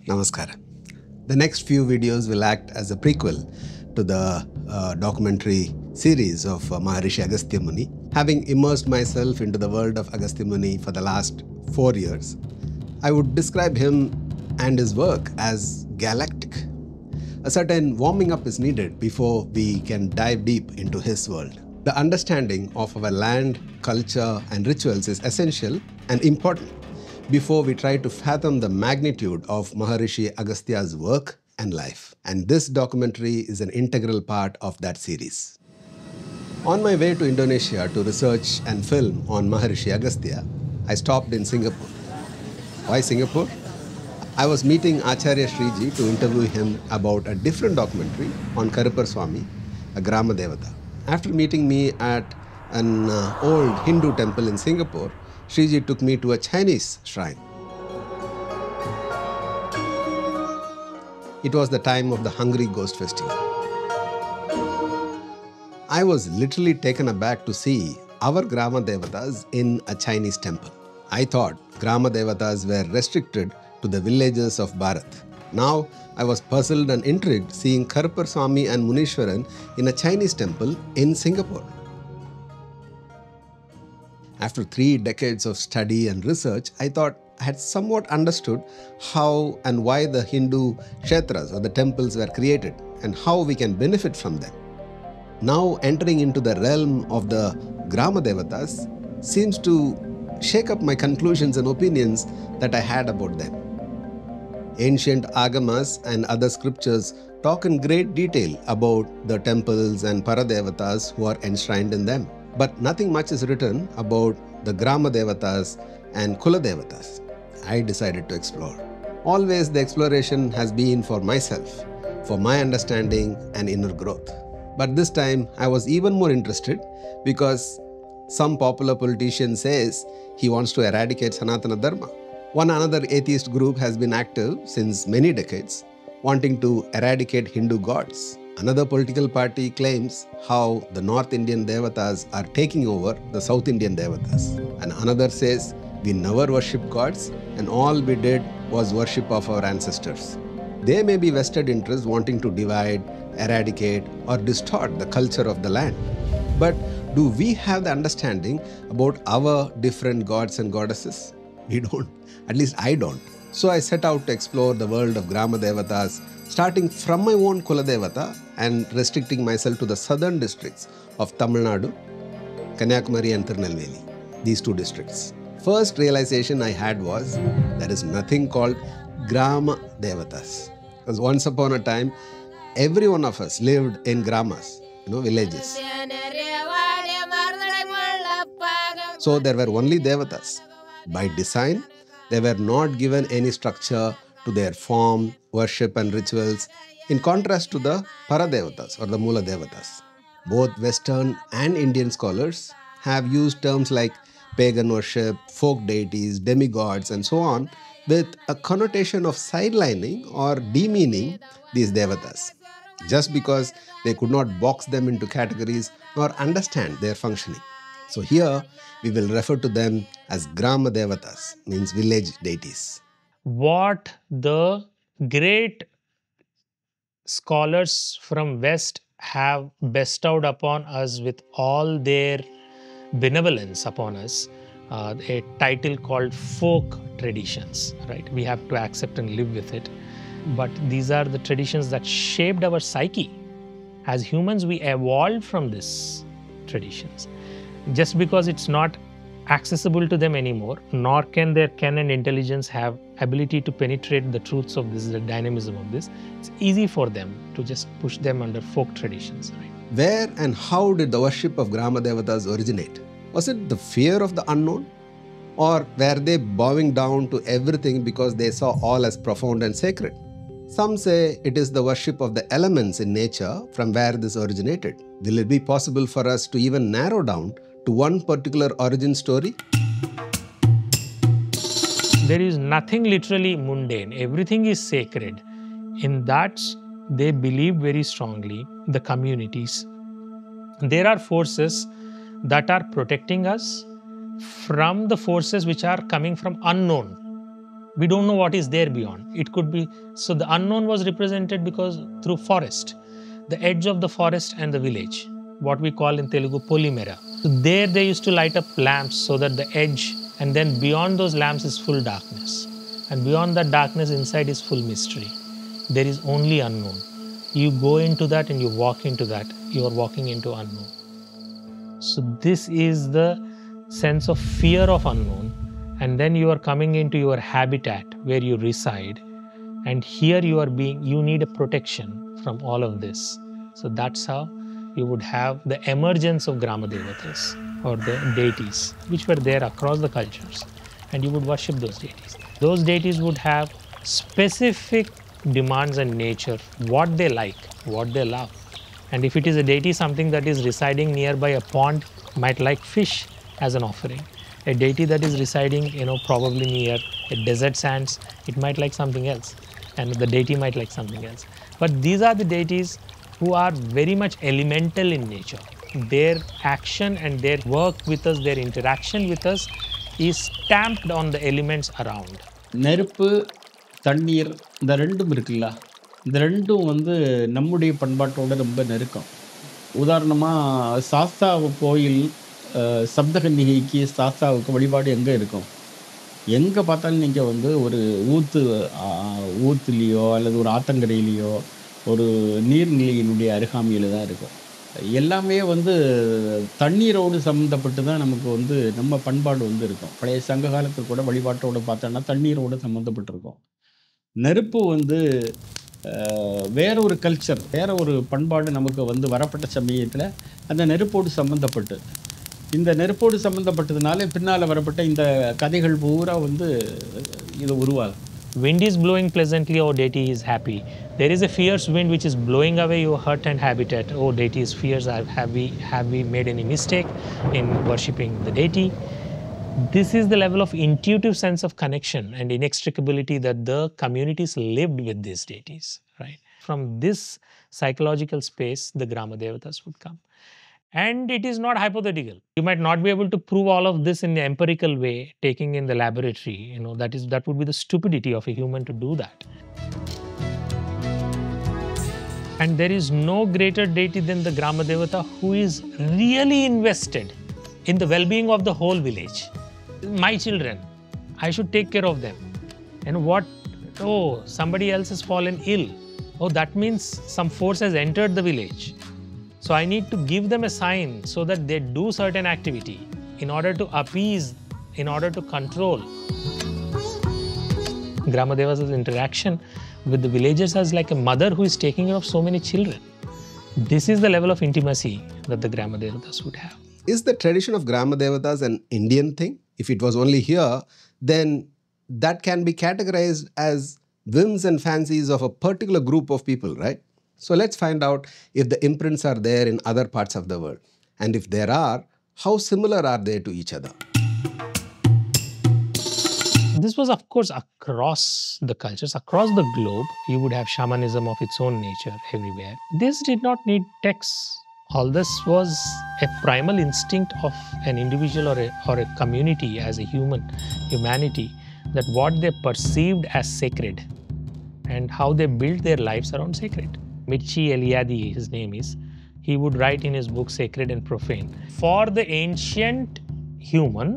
Namaskara. The next few videos will act as a prequel to the documentary series of Maharishi Agastyamuni. Having immersed myself into the world of Agastyamuni for the last 4 years, I would describe him and his work as galactic. A certain warming up is needed before we can dive deep into his world. The understanding of our land, culture, and rituals is essential and important before we try to fathom the magnitude of Maharishi Agastya's work and life. And this documentary is an integral part of that series. On my way to Indonesia to research and film on Maharishi Agastya, I stopped in Singapore. Why Singapore? I was meeting Acharya Sriji to interview him about a different documentary on Karupar Swami, a Grama Devata. After meeting me at an old Hindu temple in Singapore, Sriji took me to a Chinese shrine. It was the time of the Hungry Ghost Festival. I was literally taken aback to see our Grama Devatas in a Chinese temple. I thought Grama Devatas were restricted to the villages of Bharat. Now, I was puzzled and intrigued seeing Karupar Swami and Munishwaran in a Chinese temple in Singapore. After 3 decades of study and research, I thought I had somewhat understood how and why the Hindu kshetras or the temples were created and how we can benefit from them. Now entering into the realm of the Grama Devatas seems to shake up my conclusions and opinions that I had about them. Ancient agamas and other scriptures talk in great detail about the temples and paradevatas who are enshrined in them. But nothing much is written about the Grama Devatas and Kula Devatas. I decided to explore. Always the exploration has been for myself, for my understanding and inner growth. But this time I was even more interested because some popular politician says he wants to eradicate Sanatana Dharma. One another atheist group has been active since many decades, wanting to eradicate Hindu gods. Another political party claims how the North Indian Devatas are taking over the South Indian Devatas. And another says we never worship gods and all we did was worship of our ancestors. There may be vested interests wanting to divide, eradicate or distort the culture of the land. But do we have the understanding about our different gods and goddesses? We don't. At least I don't. So I set out to explore the world of Grama Devatas, starting from my own Kula Devata and restricting myself to the southern districts of Tamil Nadu, Kanyakumari and Tirunelveli, these 2 districts. First realization I had was there is nothing called Grama Devatas. Because once upon a time, every one of us lived in gramas, villages. So there were only Devatas. By design, they were not given any structure to their form, worship and rituals, in contrast to the Paradevatas or the Mula Devatas. Both Western and Indian scholars have used terms like pagan worship, folk deities, demigods and so on with a connotation of sidelining or demeaning these Devatas, just because they could not box them into categories nor understand their functioning. So here we will refer to them as Grama Devatas, means village deities. What the great scholars from West have bestowed upon us with all their benevolence upon us, a title called folk traditions, right? We have to accept and live with it. But these are the traditions that shaped our psyche. As humans, we evolved from these traditions. just because it's not accessible to them anymore, nor can their ken and intelligence have ability to penetrate the truths of this, the dynamism of this. It's easy for them to just push them under folk traditions. Right? Where and how did the worship of Grama Devatas originate? Was it the fear of the unknown? Or were they bowing down to everything because they saw all as profound and sacred? Some say it is the worship of the elements in nature from where this originated. Will it be possible for us to even narrow down to one particular origin story? There is nothing literally mundane. Everything is sacred. In that, they believe very strongly, the communities. There are forces that are protecting us from the forces which are coming from unknown. We don't know what is there beyond. It could be, so the unknown was represented because through forest, the edge of the forest and the village, what we call in Telugu Polimera. So there they used to light up lamps so that the edge, and then beyond those lamps is full darkness. And beyond that darkness, inside is full mystery. There is only unknown. You go into that and you walk into that. You are walking into unknown. So this is the sense of fear of unknown. And then you are coming into your habitat where you reside. And here you need a protection from all of this. So that's how you would have the emergence of Grama Devatas or the deities, which were there across the cultures. And you would worship those deities. Those deities would have specific demands and nature, what they like, what they love. And if it is a deity, something that is residing nearby a pond might like fish as an offering. A deity that is residing, probably near a desert sands, it might like something else. And the deity might like something else. But these are the deities who are very much elemental in nature. Their action and their work with us, their interaction with us is stamped on the elements around. நெருப்பு தண்ணீர் இந்த ரெண்டும் இருக்குல்ல, இந்த ரெண்டும் நம்முடைய பண்பாட்டோட ரொம்ப நெருக்கம். உதாரணமாக சாஸ்தா கோயில் சப்தகன்னிகைக்கு சாஸ்தாவுக்கு வழிபாடு எங்கே இருக்கும்? எங்கே பார்த்தாலும் நீங்கள் ஒரு ஊத்துலேயோ அல்லது ஒரு ஆத்தங்கரையிலையோ ஒரு நீர்நிலையினுடைய அருகாமையில் தான் இருக்கும். எல்லாமே தண்ணீரோடு சம்மந்தப்பட்டு தான் நமக்கு நம்ம பண்பாடு இருக்கும். பழைய சங்க காலத்து கூட வழிபாட்டோடு பார்த்தோன்னா தண்ணீரோடு சம்மந்தப்பட்டிருக்கும். நெருப்பு வேற ஒரு கல்ச்சர், வேற ஒரு பண்பாடு நமக்கு வரப்பட்ட சமயத்தில் அந்த நெருப்போடு சம்மந்தப்பட்டு, இந்த நெருப்போடு சம்மந்தப்பட்டதுனால பின்னால் வரப்பட்ட இந்த கதைகள் பூரா இது உருவாகும். Wind is blowing pleasantly, oh deity is happy. There is a fierce wind which is blowing away your hut and habitat. Oh deity is fierce. Have we made any mistake in worshipping the deity? This is the level of intuitive sense of connection and inextricability that the communities lived with these deities. Right? From this psychological space, the Grama Devatas would come. And it is not hypothetical. You might not be able to prove all of this in the empirical way, taking in the laboratory. That would be the stupidity of a human to do that. And there is no greater deity than the Grama Devata who is really invested in the well-being of the whole village. My children, I should take care of them. And somebody else has fallen ill. Oh, that means some force has entered the village. So I need to give them a sign so that they do certain activity in order to appease, in order to control. Grama Devatas' interaction with the villagers as like a mother who is taking care of so many children. This is the level of intimacy that the Grama Devatas would have. Is the tradition of Grama Devatas an Indian thing? If it was only here, then that can be categorized as whims and fancies of a particular group of people, right? So let's find out if the imprints are there in other parts of the world. And if there are, how similar are they to each other? This was, of course, across the cultures, across the globe. You would have shamanism of its own nature everywhere. This did not need texts. All this was a primal instinct of an individual or a community as a humanity, that what they perceived as sacred and how they built their lives around sacred. Mircea Eliade, his name is, he would write in his book Sacred and Profane. For the ancient human,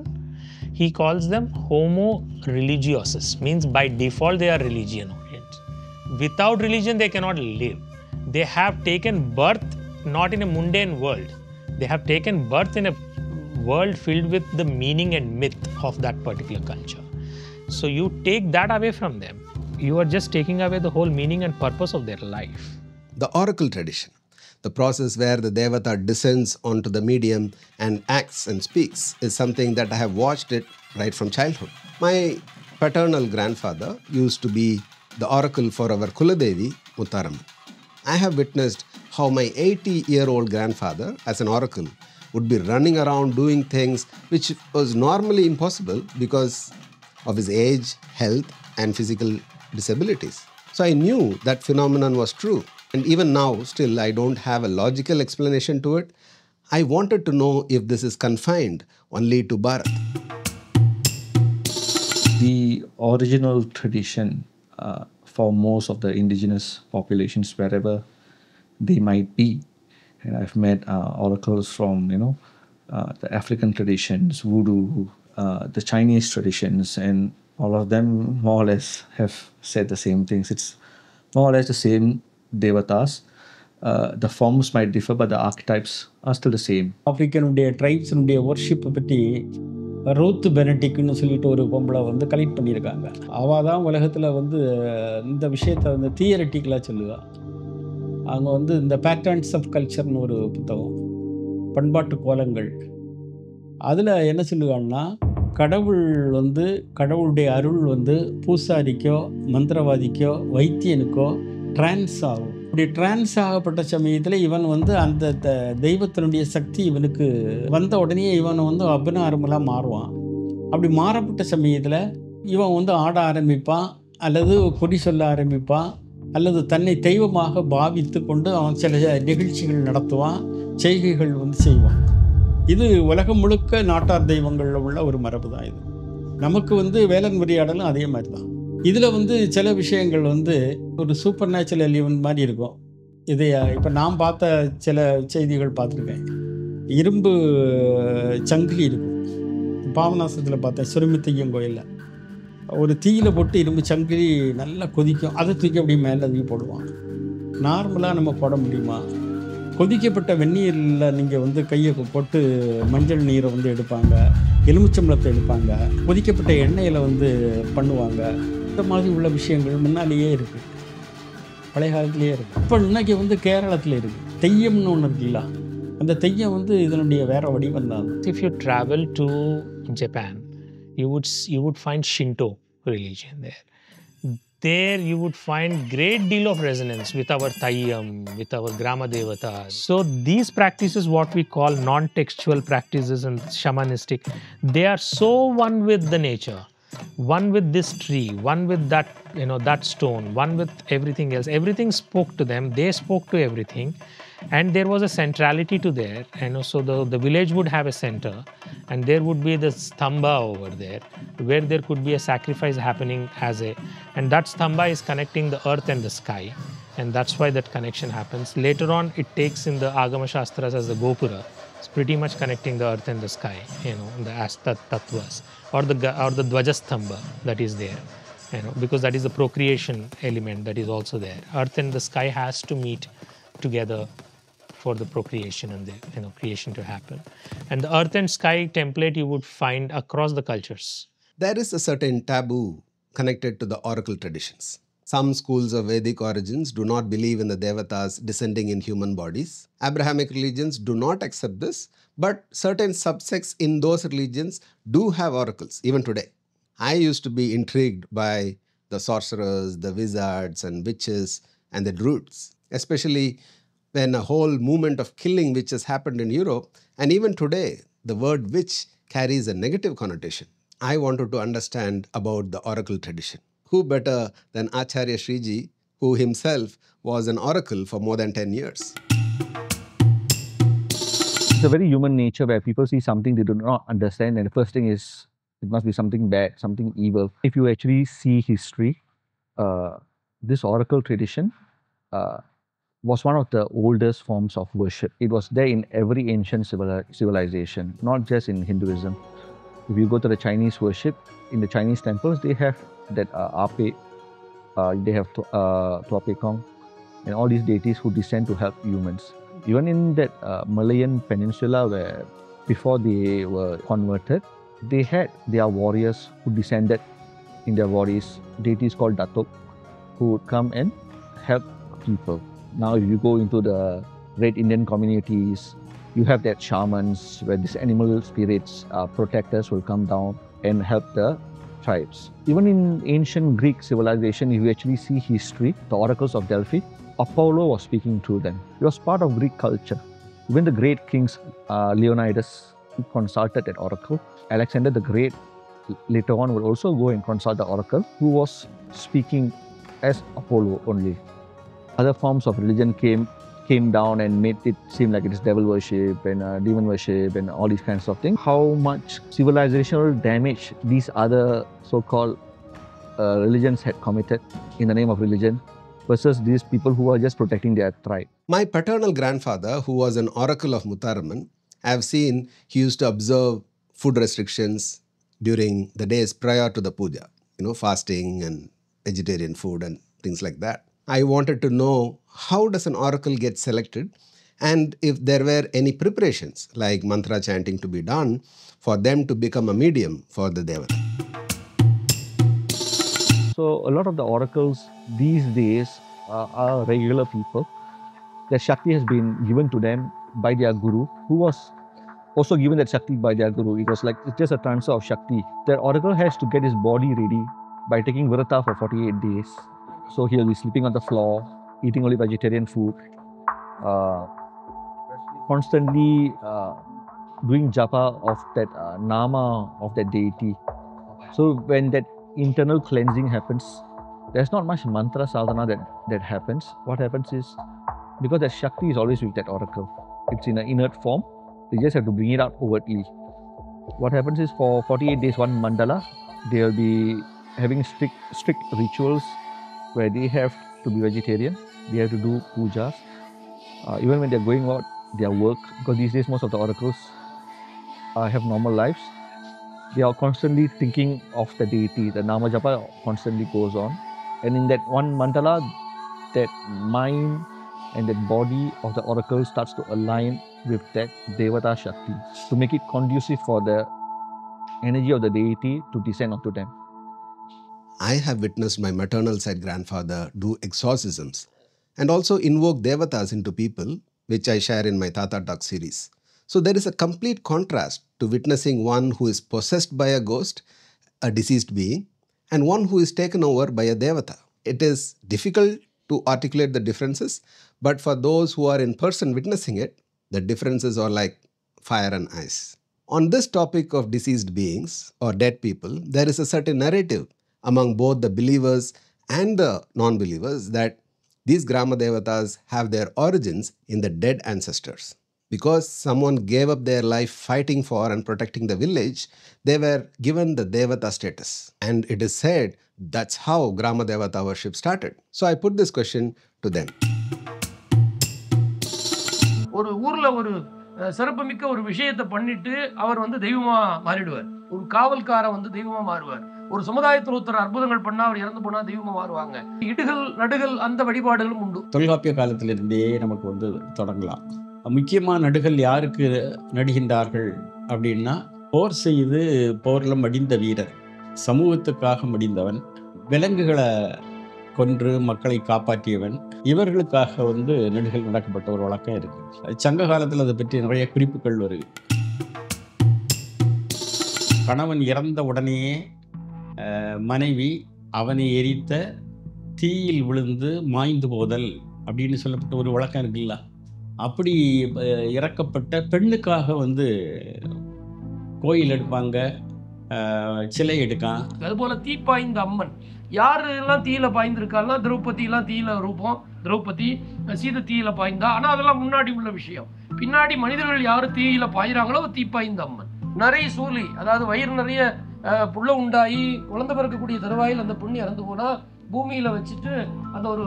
he calls them homo religiosus, means by default they are religion oriented. Without religion they cannot live. They have taken birth not in a mundane world. They have taken birth in a world filled with the meaning and myth of that particular culture. So you take that away from them, you are just taking away the whole meaning and purpose of their life. The oracle tradition, the process where the Devata descends onto the medium and acts and speaks, is something that I have watched it right from childhood. My paternal grandfather used to be the oracle for our Kuladevi, Muttaram. I have witnessed how my 80-year-old grandfather, as an oracle, would be running around doing things which was normally impossible because of his age, health, and physical disabilities. So I knew that phenomenon was true. And even now, still, I don't have a logical explanation to it. I wanted to know if this is confined only to Bharat. The original tradition for most of the indigenous populations, wherever they might be, and I've met oracles from the African traditions, voodoo, the Chinese traditions, and all of them more or less have said the same things. It's more or less the same devatas. The forms might differ, but the archetypes are still the same. ஆப்பிரிக்கனுடைய ட்ரைப்ஸினுடைய ஒர்ஷிப்பை பற்றி Ruth பெனடிக்னு சொல்லிட்டு ஒரு பொம்பளை வந்து collect பண்ணியிருக்காங்க. அவள் தான் உலகத்தில் வந்து இந்த விஷயத்தை வந்து தியரட்டிக்கலாக சொல்லுவாள். அவங்க வந்து இந்த பேட்டர்ன்ஸ் ஆஃப் கல்ச்சர்னு ஒரு புத்தகம், பண்பாட்டு கோலங்கள். அதில் என்ன சொல்லுவாங்கன்னா, கடவுள் வந்து கடவுளுடைய அருள் வந்து பூசாரிக்கோ மந்திரவாதிக்கோ வைத்தியனுக்கோ ட்ரான்ஸ் ஆகும். இப்படி ட்ரான்ஸ் ஆகப்பட்ட சமயத்தில் இவன் வந்து அந்த தெய்வத்தினுடைய சக்தி இவனுக்கு வந்த உடனே இவன் வந்து அபிநார்மலாக மாறுவான். அப்படி மாறப்பட்ட சமயத்தில் இவன் வந்து ஆட ஆரம்பிப்பான், அல்லது குறி சொல்ல ஆரம்பிப்பான், அல்லது தன்னை தெய்வமாக பாவித்து கொண்டு அவன் சில நிகழ்ச்சிகள் நடத்துவான், செய்கைகள் வந்து செய்வான். இது உலகம் முழுக்க நாட்டார் தெய்வங்களில் உள்ள ஒரு மரபு தான் இது. நமக்கு வந்து வேலன் உரையாடலும் அதே மாதிரி தான். இதில் வந்து சில விஷயங்கள் வந்து ஒரு சூப்பர் நேச்சுரல் எலிமெண்ட் மாதிரி இருக்கும். இதை இப்போ நான் பார்த்த சில செய்திகள் பார்த்துருக்கேன். இரும்பு சங்கிலி இருக்கும். பாபநாசத்தில் பார்த்தேன், சுருமித்தையம் கோயிலில் ஒரு தீயில் போட்டு இரும்பு சங்கிலி நல்லா கொதிக்கும், அதை தூக்கி அப்படியே மேலே தூக்கி போடுவான். நார்மலாக நம்ம போட முடியுமா? கொதிக்கப்பட்ட வெந்நீரில் நீங்கள் வந்து கையை போட்டு மஞ்சள் நீரை வந்து எடுப்பாங்க, எலுமிச்சம்பழத்தை எடுப்பாங்க, கொதிக்கப்பட்ட எண்ணெயில் வந்து பண்ணுவாங்க. இந்த மாதிரி உள்ள விஷயங்கள் முன்னாலேயே இருக்குது, பழைய காலத்திலேயே இருக்குது. இப்போ இன்றைக்கி வந்து கேரளத்தில் இருக்குது, தெய்யம்னு ஒன்று இருக்குல்ல, அந்த தெய்யம் வந்து இதனுடைய வேறு வடிவம் தான். If you travel to Japan, you would find Shinto religion there. There you would find great deal of resonance with our Taiyam, with our Grama Devatas. So these practices, what we call non-textual practices and shamanistic, they are so one with the nature, one with this tree, one with that, that stone, one with everything else. Everything spoke to them. They spoke to everything. And there was a centrality to there. So the village would have a center, and there would be the stamba over there, where there could be a sacrifice happening and that stamba is connecting the earth and the sky, and that's why that connection happens. Later on, it takes in the Agama Shastras as the Gopura. It's pretty much connecting the earth and the sky, the Asta Tattvas, or the Dvaja Stamba that is there, because that is the procreation element that is also there. Earth and the sky has to meet together for the procreation and the creation to happen. And the earth and sky template you would find across the cultures. There is a certain taboo connected to the oracle traditions. Some schools of Vedic origins do not believe in the Devatas descending in human bodies. Abrahamic religions do not accept this, but certain subsects in those religions do have oracles, even today. I used to be intrigued by the sorcerers, the wizards and witches and the druids, especially when a whole movement of killing witches happened in Europe, and even today, the word witch carries a negative connotation. I wanted to understand about the oracle tradition. Who better than Acharya Shriji, who himself was an oracle for more than 10 years? It's a very human nature where people see something they do not understand, and the first thing is it must be something bad, something evil. If you actually see history, this oracle tradition was one of the oldest forms of worship. It was there in every ancient civilization, not just in Hinduism. If you go to the Chinese worship, in the Chinese temples, they have that Ape, they have Tuapekong, and all these deities who descend to help humans. Even in that Malayan peninsula where before they were converted, they had their warriors who descended in their bodies, deities called Datuk, who would come and help people. Now, if you go into the great Indian communities, you have that shamans where these animal spirits, protectors will come down and help the tribes. Even in ancient Greek civilization, if you actually see history, the oracles of Delphi, Apollo was speaking through them. It was part of Greek culture. Even the great kings, Leonidas, he consulted that oracle. Alexander the Great later on would also go and consult the oracle, who was speaking as Apollo only. Other forms of religion came down and made it seem like it is devil worship and demon worship and all these kinds of things. How much civilizational damage these other so-called religions had committed in the name of religion versus these people who are just protecting their tribe. My paternal grandfather, who was an oracle of Muttaraman, I have seen he used to observe food restrictions during the days prior to the puja, fasting and vegetarian food and things like that. I wanted to know, how does an oracle get selected, and if there were any preparations like mantra chanting to be done for them to become a medium for the devata. So a lot of the oracles these days are regular people. Their Shakti has been given to them by their guru, who was also given that Shakti by their guru. It was like, it's just a transfer of Shakti. Their oracle has to get his body ready by taking Virata for 48 days. So he'll be sleeping on the floor, eating only vegetarian food, constantly doing japa of that nama of that deity. So when that internal cleansing happens, there's not much mantra sadhana that happens. What happens is, because that Shakti is always with that oracle, it's in an inert form, they just have to bring it out overtly. What happens is, for 48 days, one mandala, they'll be having strict rituals where they have to be vegetarian, they have to do pujas. Even when they're going about their work, because these days most of the oracles have normal lives, they are constantly thinking of the deity. The nama japa constantly goes on. And in that one mandala, that mind and that body of the oracle starts to align with that Devata Shakti to make it conducive for the energy of the deity to descend onto them. I have witnessed my maternal side grandfather do exorcisms and also invoke devatas into people, which I share in my Tata Talk series. So there is a complete contrast to witnessing one who is possessed by a ghost, a deceased being, and one who is taken over by a devata. It is difficult to articulate the differences, but for those who are in person witnessing it, the differences are like fire and ice. On this topic of deceased beings or dead people, there is a certain narrative among both the believers and the non-believers that these Grama Devatas have their origins in the dead ancestors. Because someone gave up their life fighting for and protecting the village, they were given the Devata status. And it is said that's how Grama Devata worship started. So I put this question to them. ஒரு ஊர்ல ஒரு சிறப்புமிக்க ஒரு விஷயத்தை பண்ணிட்டு அவர் தெய்வமா மாறிடுவார். ஒரு காவல்காரன் தெய்வமா மாறுவார். ஒரு சமுதாயத்தில் ஒருத்தர் அற்புதங்கள் பண்ணா அவர் இறந்து போனா தெய்வமா மாறுவாங்க. இடுகள் நடுகள் அந்த வழிபாடுகளும் உண்டு. தொல்காப்பிய காலத்திலிருந்தே நமக்கு தொடங்கலாம். முக்கியமான நடுகள் யாருக்கு நடுகின்றார்கள் அப்படின்னா, போர் செய்து போரில் மடிந்த வீரர், சமூகத்துக்காக மடிந்தவன், விலங்குகளை கொன்று மக்களை காப்பாற்றியவன், இவர்களுக்காக நடுகள் நடக்கப்பட்ட ஒரு வழக்கம் இருக்கு. சங்க காலத்தில் அதை பற்றி நிறைய குறிப்புகள் வருது. கணவன் இறந்த உடனேயே மனைவி அவனை எரித்த தீயில் விழுந்து மாய்ந்து போதல் அப்படின்னு சொல்லப்பட்ட ஒரு வழக்கம் இருக்குல்ல. அப்படி இறக்கப்பட்ட பெண்ணுக்காக கோயில் எடுப்பாங்க, சிலை எடுக்கான். அதுபோல தீப்பாய்ந்த அம்மன், யாரெல்லாம் தீயில பாய்ந்திருக்காங்கன்னா, திரௌபதியெல்லாம் தீயில ரூபம், திரௌபதி சீதை தீயில பாய்ந்தா. ஆனால் அதெல்லாம் முன்னாடி உள்ள விஷயம். பின்னாடி மனிதர்கள் யாரு தீயில பாய்கிறாங்களோ தீப்பாய்ந்த அம்மன். நிறைய சூழி, அதாவது வயிறு நிறைய புள்ள உண்டாகி குழந்தை பிறக்கக்கூடிய தருவாயில் அந்த பொண்ணு இறந்து போனால் பூமியில் வச்சுட்டு அந்த ஒரு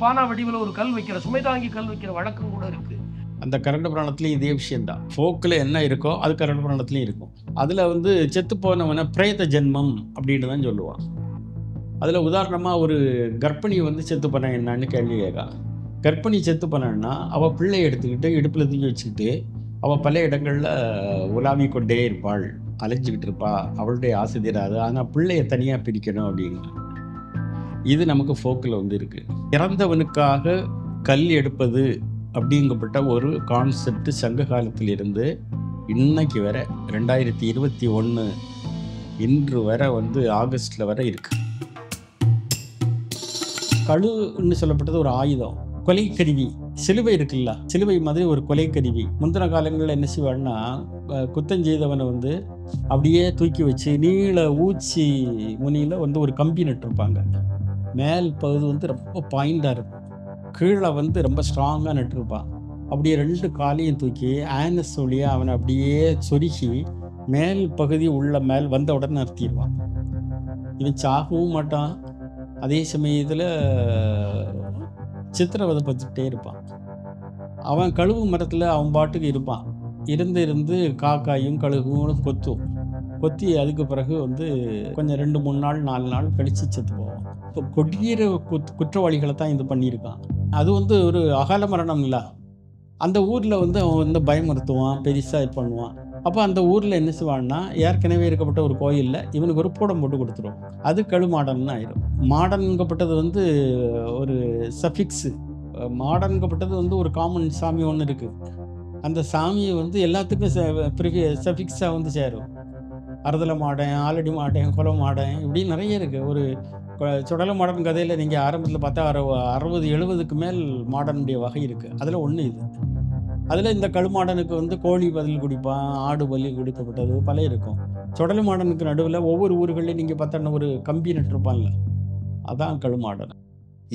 பானா வடிவில் ஒரு கல் வைக்கிற, சுமை தாங்கி கல் வைக்கிற வழக்கம் கூட இருக்குது. அந்த கரண்ட புராணத்துலேயும் இதே விஷயந்தான். ஃபோக்கில் என்ன இருக்கோ அது கரண்ட புராணத்துலேயும் இருக்கும். அதில் செத்து போனவனை பிரேத ஜென்மம் அப்படின்னு தான் சொல்லுவான். அதில் உதாரணமாக ஒரு கர்ப்பிணி செத்து போன என்னன்னு கேள்வி கேட்கா. கர்ப்பிணி செத்து போனான்னா அவள் பிள்ளை எடுத்துக்கிட்டு இடுப்பில் தூக்கி வச்சுக்கிட்டு அவள் பல இடங்களில் உலாவி கொண்டே இருப்பாள், அலைஞ்சிக்கிட்டு இருப்பா, அவளுடைய ஆசை தீராது. ஆனால் பிள்ளையை தனியாக பிரிக்கணும் அப்படின்னு இது நமக்கு ஃபோக்கில் வந்து இருக்குது. இறந்தவனுக்காக கல் எடுப்பது அப்படிங்கப்பட்ட ஒரு கான்செப்ட் சங்க காலத்திலிருந்து இன்னைக்கு வர 2021 இன்று வரை வந்து ஆகஸ்டில் வரை இருக்குது. கழுன்னு சொல்லப்பட்டது ஒரு ஆயுதம், கொலை கருவி. சிலுவை இருக்குல்ல, சிலுவை மாதிரி ஒரு கொலை கருவி. முந்தின காலங்களில் என்ன செய்வாள்னா, குத்தஞ்செய்தவனை வந்து அப்படியே தூக்கி வச்சு நீள ஊச்சி முனியில் வந்து ஒரு கம்பி நட்டுருப்பாங்க. மேல் பகுதி வந்து ரொம்ப பாயிண்டாக இருக்கும், கீழே வந்து ரொம்ப ஸ்ட்ராங்காக நட்டுருப்பான். அப்படியே 2 காலையும் தூக்கி ஆனஸ் வழியாக அவனை அப்படியே சொருகி மேல் பகுதி உள்ள மேல் வந்த உடனே நிறுத்திடுவான். இவன் சாகவும் மாட்டான், அதே சமயத்தில் சித்திரவதை பற்றிக்கிட்டே இருப்பான். அவன் கழுவு மரத்தில் அவன் பாட்டுக்கு இருப்பான். இருந்து காக்காயும் கழுகும் கொத்தி அதுக்கு பிறகு வந்து கொஞ்சம் 2-3 நாள் 4 நாள் கழித்து செத்து போவான். இப்போ கொடிய குற்றவாளிகளை தான் இது பண்ணியிருக்கான். அது வந்து ஒரு அகால மரணம் இல்லை. அந்த ஊரில் வந்து அவன் வந்து பயமுறுத்துவான், பெருசாக இது பண்ணுவான். அப்போ அந்த ஊரில் என்ன செய்வான்னா, ஏற்கனவே இருக்கப்பட்ட ஒரு கோயிலில் இவனுக்கு ஒரு பூடம் போட்டு கொடுத்துருவோம். அது கழுமாடன்னு ஆயிடும். மாடன்கப்பட்டது வந்து ஒரு சஃபிக்ஸு. மாடன்கப்பட்டது வந்து ஒரு காமன் சாமி ஒன்று இருக்குது. அந்த சாமியை வந்து எல்லாத்துக்கும் சஃபிக்ஸாக வந்து சேரும். அறுதலை மாடேன், ஆலடி மாடேன், கொலை மாடேன், இப்படி நிறைய இருக்குது. ஒரு சுடலை மாடன் கதையில் நீங்கள் ஆரம்பத்தில் பார்த்தா 60-70க்கு மேல் மாடனுடைய வகை இருக்குது. அதில் ஒன்று இது. அதில் இந்த கழுமாடனுக்கு வந்து கோழி பதில் குடிப்பான், ஆடு பதில் குடிக்கப்பட்டது பல இருக்கும். சுடலை மாடனுக்கு நடுவில் ஒவ்வொரு ஊர்களில் நீங்கள் பார்த்தா ஒரு கம்பி நட்டுருப்பான்ல, அதான் Kazhumadan.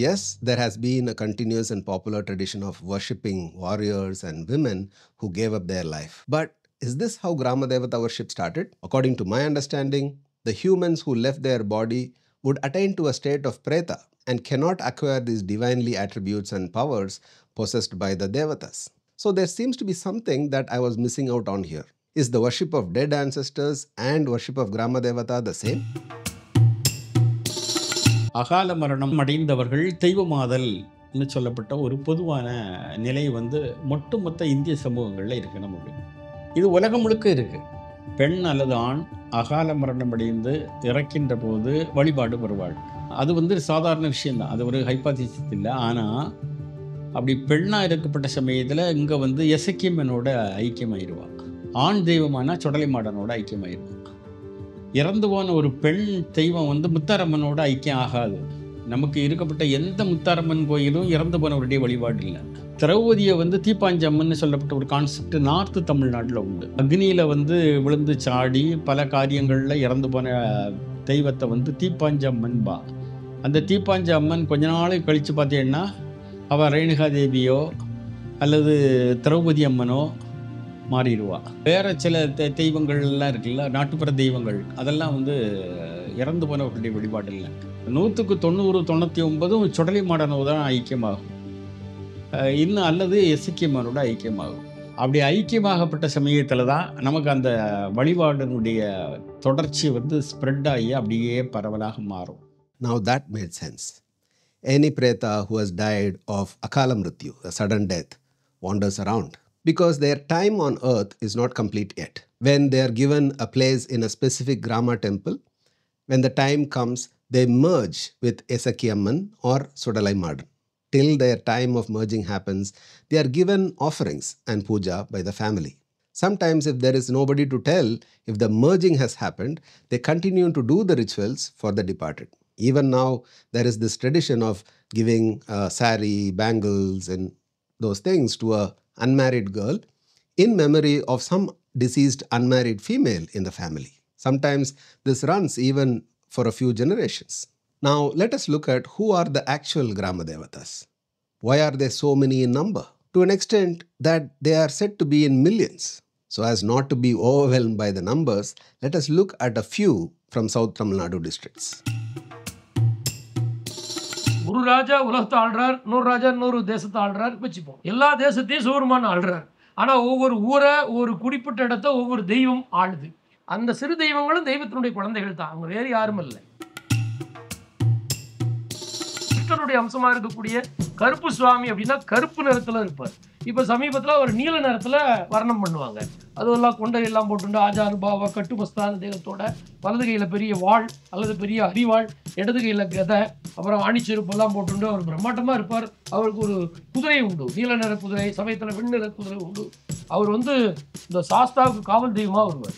Yes, there has been a continuous and popular tradition of worshipping warriors and women who gave up their life. But is this how Grama Devata worship started? According to my understanding, the humans who left their body would attain to a state of preta and cannot acquire these divinely attributes and powers possessed by the Devatas. So there seems to be something that I was missing out on here. Is the worship of dead ancestors and worship of Grama Devata the same? அகால மரணம் அடைந்தவர்கள் தெய்வமாதல் சொல்லப்பட்ட ஒரு பொதுவான நிலை வந்து ஒட்டுமொத்த இந்திய சமூகங்களில் இருக்குது. நமக்கு இது உலகம் முழுக்க இருக்குது. பெண் அல்லது ஆண் அகால மரணம் அடைந்து இறக்கின்ற போது வழிபாடு வருவாள். அது வந்து சாதாரண விஷயந்தான், அது ஒரு ஹைபாதிசிஸ் இல்லை. ஆனால் அப்படி பெண்ணாக இருக்கப்பட்ட சமயத்தில் இங்கே வந்து எசக்கியம்மனோட ஐக்கியமாயிடுவாள். ஆண் தெய்வமான சுடலை மாடனோட ஐக்கியமாயிடுவாள். இறந்து போன ஒரு பெண் தெய்வம் வந்து முத்தாரம்மனோட ஐக்கியம் ஆகாது. நமக்கு இருக்கப்பட்ட எந்த முத்தாரம்மன் கோயிலும் இறந்து போனவருடைய வழிபாடு இல்லை. திரௌபதியை வந்து தீப்பாஞ்சம்மன் சொல்லப்பட்ட ஒரு கான்செப்ட் நார்த்து தமிழ்நாட்டில் உண்டு. அக்னியில் வந்து விழுந்து சாடி பல காரியங்களில் இறந்து போன தெய்வத்தை வந்து தீப்பாஞ்சம்மன்பா. அந்த தீப்பாஞ்ச அம்மன் கொஞ்ச நாளைக்கு கழித்து பார்த்தீங்கன்னா அவள் ரேணுகா தேவியோ அல்லது திரௌபதி அம்மனோ மாறிடுவாள். வேறு சில தெய்வங்கள்லாம் இருக்குல்ல, நாட்டுப்புற தெய்வங்கள், அதெல்லாம் வந்து இறந்து போனவர்களுடைய வழிபாடு இல்லை. 100க்கு 90-99 சுடலை மாடனோ தான் ஐக்கியமாகும், இன்னும் அல்லது எசக்கியம்மனோட ஐக்கியமாகும். அப்படி ஐக்கியமாகப்பட்ட சமயத்தில் தான் நமக்கு அந்த வழிபாடினுடைய தொடர்ச்சி வந்து ஸ்ப்ரெட் ஆகி அப்படியே பரவலாக மாறும். Now that made sense. Any preta who has died of akala mrityu, a sudden death, wanders around because their time on earth is not complete yet. When they are given a place in a specific Grama temple, when the time comes, they merge with Agastyamuni or Sudalai Madan. Till their time of merging happens, they are given offerings and puja by the family. Sometimes if there is nobody to tell if the merging has happened, they continue to do the rituals for the departed. Even now, there is this tradition of giving sari, bangles and those things to a unmarried girl in memory of some deceased unmarried female in the family. Sometimes this runs even for a few generations. Now, let us look at who are the actual Grama Devatas. Why are there so many in number? To an extent that they are said to be in millions. So as not to be overwhelmed by the numbers, let us look at a few from South Tamil Nadu districts. ஒரு ராஜா உலகத்தை ஆள்றார், இன்னொரு ராஜா இன்னொரு தேசத்தை ஆள்றார் வச்சுப்போம். எல்லா தேசத்தையும் சிவபெருமான் ஆள்றார். ஆனால் ஒவ்வொரு ஊரை, ஒவ்வொரு குறிப்பிட்ட இடத்த ஒவ்வொரு தெய்வம் ஆளுது. அந்த சிறு தெய்வங்களும் தெய்வத்தினுடைய குழந்தைகள் தான், அவங்க வேறு யாரும் இல்லை. கிருஷ்ணனுடைய அம்சமாக இருக்கக்கூடிய கருப்பு சுவாமி அப்படின்னா கருப்பு நிறத்தில் இருப்பார். இப்போ சமீபத்தில் ஒரு நீல நிறத்தில் வர்ணம் பண்ணுவாங்க. அதுவெல்லாம் கொண்டையெல்லாம் போட்டுண்டு ஆஜானுபாவ கட்டுமஸ்தான தேகத்தோட, வலது கையில் பெரிய வாள் அல்லது பெரிய அரிவாள், இடது கையில் கதை, அப்புறம் ஆணிச்செருப்பெல்லாம் போட்டுண்டு அவர் பிரம்மாண்டமாக இருப்பார். அவருக்கு ஒரு குதிரை உண்டு, நீல நிற குதிரை, சமயத்தில் வெண்ணிற குதிரை உண்டு. அவர் இந்த சாஸ்தாவுக்கு காவல் தெய்வமாக வருவார்.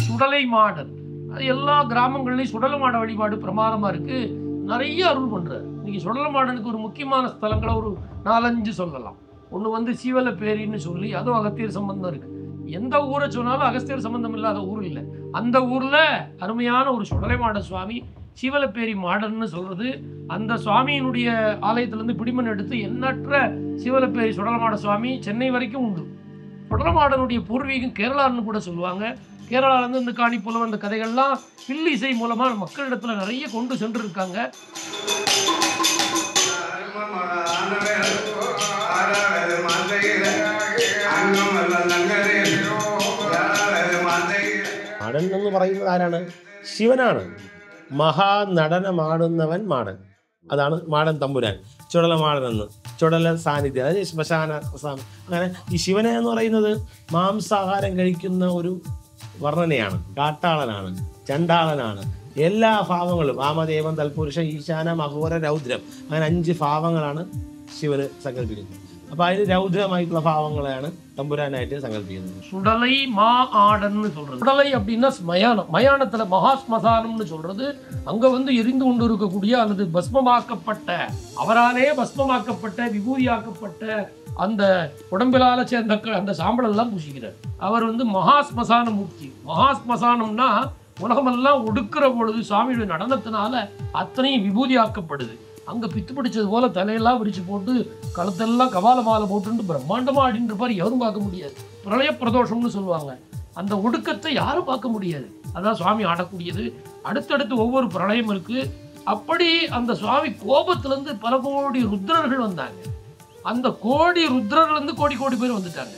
சுடலை மாடன், அது எல்லா கிராமங்கள்லையும் சுடலை மாட வழிபாடு பிரமாதமாக இருக்குது. நிறைய அருள் பண்ணுறாரு. இன்னைக்கு சுடலை மாடனுக்கு ஒரு முக்கியமான ஸ்தலங்களை ஒரு 4-5 சொல்லலாம். ஒன்று சீவலப்பேரின்னு சொல்லி, அதுவும் அகத்தியர் சம்பந்தம் இருக்குது. எந்த ஊரை சொன்னாலும் அகஸ்தியர் சம்பந்தம் இல்லாத ஊர் இல்லை. அந்த ஊரில் அருமையான ஒரு சுடலை மாட சுவாமி, சீவலப்பேரி மாடன்னு சொல்கிறது. அந்த சுவாமியினுடைய ஆலயத்திலேருந்து பிடிமண் எடுத்து எண்ணற்ற சீவலப்பேரி சுடலமாட சுவாமி சென்னை வரைக்கும் உண்டு. சுடலமாடனுடைய பூர்வீகம் கேரளான்னு கூட சொல்லுவாங்க. கேரளாவிலேருந்து இந்த காணி புலம் அந்த கதைகள்லாம் பில்லி இசை மூலமாக மக்களிடத்தில் நிறைய கொண்டு சென்று இருக்காங்க. മാടൻ എന്ന് പറയുന്നത് ആരാണ്? ശിവനാണ്. മഹാനടനമാടുന്നവൻ മാടൻ. അതാണ് മാടൻ തമ്പുരാൻ. ചുടല മാടനെന്ന്, ചുടല സാന്നിധ്യം, അതായത് ശ്മശാന സ്വാമി. അങ്ങനെ ഈ ശിവനെ എന്ന് പറയുന്നത് മാംസാഹാരം കഴിക്കുന്ന ഒരു വർണ്ണനയാണ്. കാട്ടാളനാണ്, ചണ്ടാളനാണ്. എല്ലാ ഭാവങ്ങളും വാമദേവൻ, തൽപുരുഷ, ഈശാന, മഹോര, രൗദ്രം, അങ്ങനെ 5 ഭാവങ്ങളാണ് ശിവന് സങ്കല്പിക്കുന്നത്. അപ്പോൾ അതിന് രൗദ്രമായിട്ടുള്ള ഭാവങ്ങളെയാണ് தம்புரானாயிட்டு சங்கல்பிக்கிறது. சுடலை மா ஆடன்னு சொல்றது. சுடலை அப்படின்னா மயானம். மயானத்துல மகா ஸ்மசானம்னு சொல்றது. அங்க எரிந்து கொண்டு இருக்கக்கூடிய அல்லது பஸ்மமாக்கப்பட்ட, அவராலே பஸ்மமாக்கப்பட்ட, விபூதியாக்கப்பட்ட அந்த உடம்பிலால சேர்ந்த அந்த சாம்பலெல்லாம் பூசிக்கிறார். அவர் மகா ஸ்மசான மூர்த்தி. மகா ஸ்மசானம்னா உலகமெல்லாம் ஒடுக்கிற பொழுது சுவாமியுடைய நடனத்தினால அத்தனையும் விபூதியாக்கப்படுது. அங்கே பித்து பிடிச்சது போல தலையெல்லாம் விரிச்சு போட்டு கழுத்தெல்லாம் கபால மாலை போட்டு பிரம்மாண்டமாக ஆடின்னு இருப்பார். யாரும் பார்க்க முடியாது. பிரளய பிரதோஷம்னு சொல்லுவாங்க. அந்த ஒடுக்கத்தை யாரும் பார்க்க முடியாது. அதான் சுவாமி ஆடக்கூடியது. அடுத்தடுத்து ஒவ்வொரு பிரளயம் இருக்குது. அப்படி அந்த சுவாமி கோபத்திலேருந்து பல கோடி ருத்ரர்கள் வந்தாங்க. அந்த கோடி ருத்ரர்லேருந்து கோடி கோடி பேர் வந்துட்டாங்க.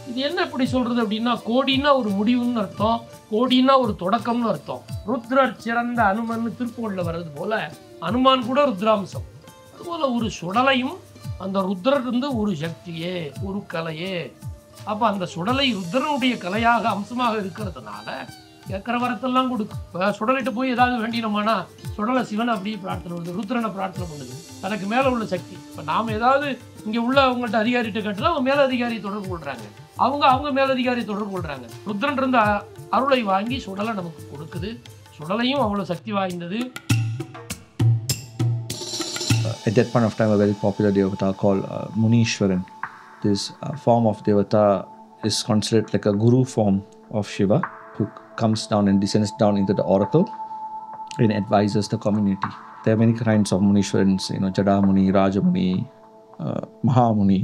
இது என்ன இப்படி சொல்கிறது அப்படின்னா, கோடின்னா ஒரு முடிவுன்னு அர்த்தம், கோடின்னா ஒரு தொடக்கம்னு அர்த்தம். ருத்ரர் சிறந்த அனுமன் திருப்புகழில் வர்றது போல அனுமான் கூட ருத்ராம்சம். அதுபோல் ஒரு சுடலையும் அந்த ருத்ரர் ஒரு சக்தியே, ஒரு கலையே. அப்போ அந்த சுடலை ருத்ரனுடைய கலையாக அம்சமாக இருக்கிறதுனால கேட்குற வரத்தெல்லாம் கொடுக்கும். இப்போ சுடலிட்டு போய் ஏதாவது வேண்டினோமானா சுடலை சிவனை அப்படியே பிரார்த்தனை பண்ணுது, ருத்ரனை பிரார்த்தனை பண்ணுது. தனக்கு மேலே உள்ள சக்தி. இப்போ நாம் ஏதாவது இங்கே உள்ள அவங்கள்ட்ட அதிகாரிகிட்ட கேட்டால் அவங்க மேலதிகாரியை தொடர்பு கொள்கிறாங்க, அவங்க மேலதிகாரியை தொடர்பு கொள்கிறாங்க. ருத்ரன் இருந்த அருளை வாங்கி சுடலை நமக்கு கொடுக்குது. சுடலையும் அவ்வளோ சக்தி வாய்ந்தது. At that point of time, a very popular Devata called Munishwaran. This form of Devata is considered like a guru form of Shiva, who comes down and descends down into the oracle and advises the community. There are many kinds of Munishwarans, Jadamuni, Rajamuni, Mahamuni.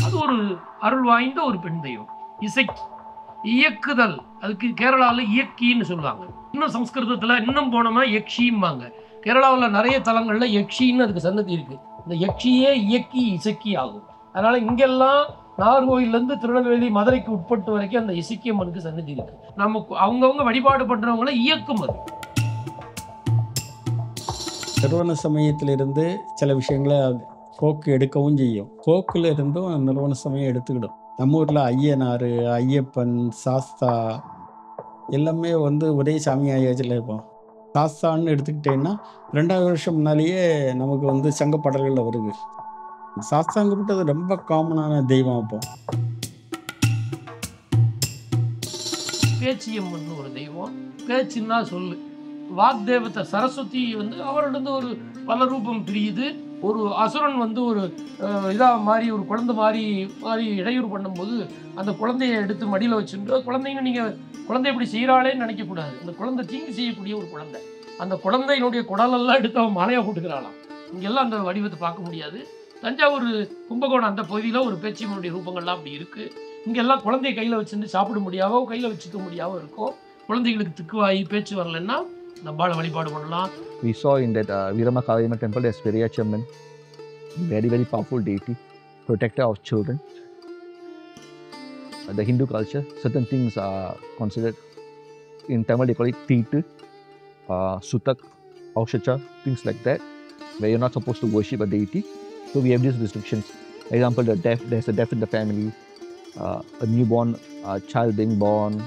அது ஒரு அருள் வாய்ந்த ஒரு பெண் தெய்வம். இசைக்கு இயக்குதல், அதுக்கு கேரளாவில் இயக்கின்னு சொல்லுவாங்க. இன்னும் சம்ஸ்கிருதத்தில் இன்னும் போனோம்னா யக்ஷிம்பாங்க. கேரளாவில் நிறைய தலங்களில் யக்ஷின்னு அதுக்கு சன்னதி இருக்குது. இந்த யக்ஷியே இயக்கி இசக்கி ஆகும். அதனால் இங்கெல்லாம் நாகர்கோவிலேருந்து திருநெல்வேலி, மதுரைக்கு உட்பட்டு வரைக்கும் அந்த இசக்கியம்மனுக்கு சன்னதி இருக்குது. நமக்கு அவங்கவுங்க வழிபாடு பண்ணுறவங்கள இயக்கும். அது நிறுவன சமயத்திலிருந்து சில விஷயங்களை போக்கு எடுக்கவும் செய்யும். போக்கில் இருந்தும் நிறுவன சமயம் எடுத்துக்கிடும். நம்ம ஊரில் ஐயனார், ஐயப்பன், சாஸ்தா எல்லாமே ஒரே சாமியாயாச்சில் இருப்போம். சாஸ்தான்னு எடுத்துக்கிட்டேன்னா 2000 வருஷம் முன்னாலேயே நமக்கு சங்கப்பாடல்களில் வருது. சாஸ்தாங்கிறது ரொம்ப காமனான தெய்வம். அப்போ பேச்சியம்மன் ஒரு தெய்வம். பேச்சுன்னா சொல்லு. வாக்தேவத்தை சரஸ்வதி அவரிடம் ஒரு பல ரூபம் பிரியுது. ஒரு அசுரன் ஒரு இதாக மாதிரி, ஒரு குழந்தை மாதிரி இடையூறு பண்ணும்போது அந்த குழந்தைய எடுத்து மடியில் வச்சுட்டு, குழந்தைங்க நீங்கள் குழந்தை இப்படி செய்கிறாளேன்னு நினைக்கக்கூடாது. அந்த குழந்தை தீங்கு செய்யக்கூடிய ஒரு குழந்தை. அந்த குழந்தையினுடைய குடலெல்லாம் எடுத்து அவன் மாலையாக போட்டுக்கிறாளாம். இங்கெல்லாம் அந்த வடிவத்தை பார்க்க முடியாது. தஞ்சாவூர், கும்பகோணம் அந்த பகுதியில் ஒரு பேச்சியம்மனுடைய ரூபங்கள்லாம் அப்படி இருக்குது. இங்கெல்லாம் குழந்தைய கையில் வச்சுட்டு சாப்பிட முடியாவோ, கையில் வச்சுக்க முடியாவோ இருக்கும். குழந்தைகளுக்கு திக்குவாயி பேச்சு வரலன்னா நம்மளால வழிபாடு பண்ணலாம். We saw in that Viramakalima temple, there's Periyachamman, very, very powerful deity, protector of children. The Hindu culture, certain things are considered, in Tamil they call it Teetu, Sutak, Aushacha, things like that. where you're not supposed to worship a deity. So we have these restrictions. Example, there's a death in the family, a newborn child being born.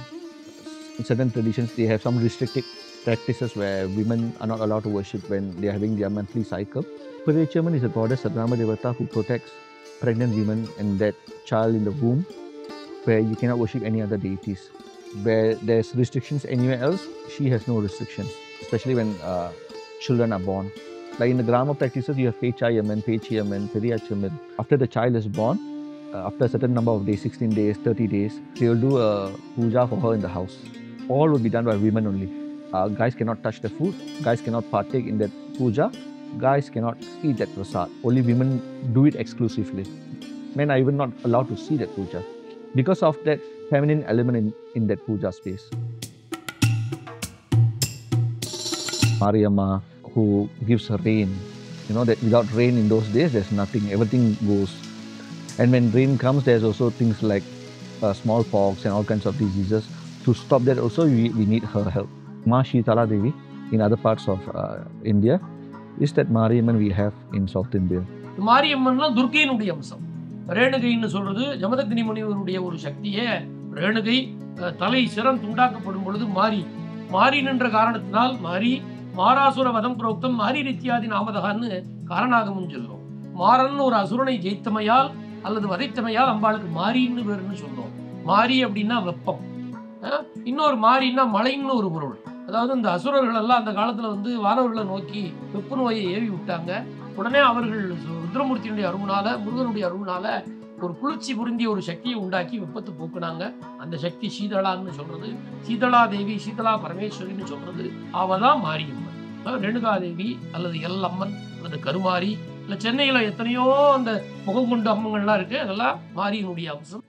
In certain traditions, they have some restricted practices where women are not allowed to worship when they are having their monthly cycle. Agastyamuni is a goddess, a Grama Devata, who protects pregnant women and that child in the womb, where you cannot worship any other deities. Where there's restrictions anywhere else, she has no restrictions, especially when children are born. Like in the Grama practices, you have Pechayaman, Pechiyaman, Periyachaman. After the child is born, after a certain number of days, 16 days, 30 days, they will do a puja for her in the house. All will be done by women only. Guys cannot touch the food, guys cannot partake in that puja, guys cannot eat that prasad. Only women do it exclusively. Men are even not allowed to see that puja because of that feminine element in that puja space. Mariamma, who gives rain. You know that without rain in those days, there's nothing, everything goes. And when rain comes, there's also things like smallpox and all kinds of diseases. To stop that also, we need her help. Ma Shitala Devi, in other parts of India, is that Mariamman we have in South India. மாரியம்மன்லாம் துர்க்கையினுடைய அம்சம். ரேணுகைன்னு சொல்றது ஜமதக்னி முனிவருடைய ஒரு சக்தியே. ரேணுகை தலை சிரம் துண்டாக்கப்படும் பொழுது மாறி நின்ற காரணத்தினால் மாராசுர வதம் புரோக்தம் மாரி நித்யாதி நாமதகான்னு காரணாகமும் சொல்லும். மாறன்னு ஒரு அசுரனை ஜெயித்தமையால் அல்லது வதைத்தமையால் அம்பாளுக்கு மாரின்னு பேருன்னு சொல்லும். மாரி அப்படின்னா வெப்பம். இன்னொரு மாரின்னா மழைன்னு ஒரு பொருள். அதாவது இந்த அசுரர்கள் எல்லாம் அந்த காலத்துல வானவர்களை நோக்கி வெப்ப நோயை ஏவி விட்டாங்க. உடனே அவர்கள் ருத்ரமூர்த்தியினுடைய அருள்னால, முருகனுடைய அருள்னால ஒரு குளிர்ச்சி புரிந்திய ஒரு சக்தியை உண்டாக்கி வெப்பத்தை போக்குனாங்க. அந்த சக்தி சீதளான்னு சொல்றது, சீதளா தேவி, சீதளா பரமேஸ்வரின்னு சொல்றது. அவதான் மாரியம்மன். ரேணுகா தேவி அல்லது எல்லம்மன் அல்லது கருமாரி, இல்லை சென்னையில எத்தனையோ அந்த முகம் கொண்டு அம்மங்கள்லாம் இருக்கு. அதெல்லாம் மாரியனுடைய அம்சம்.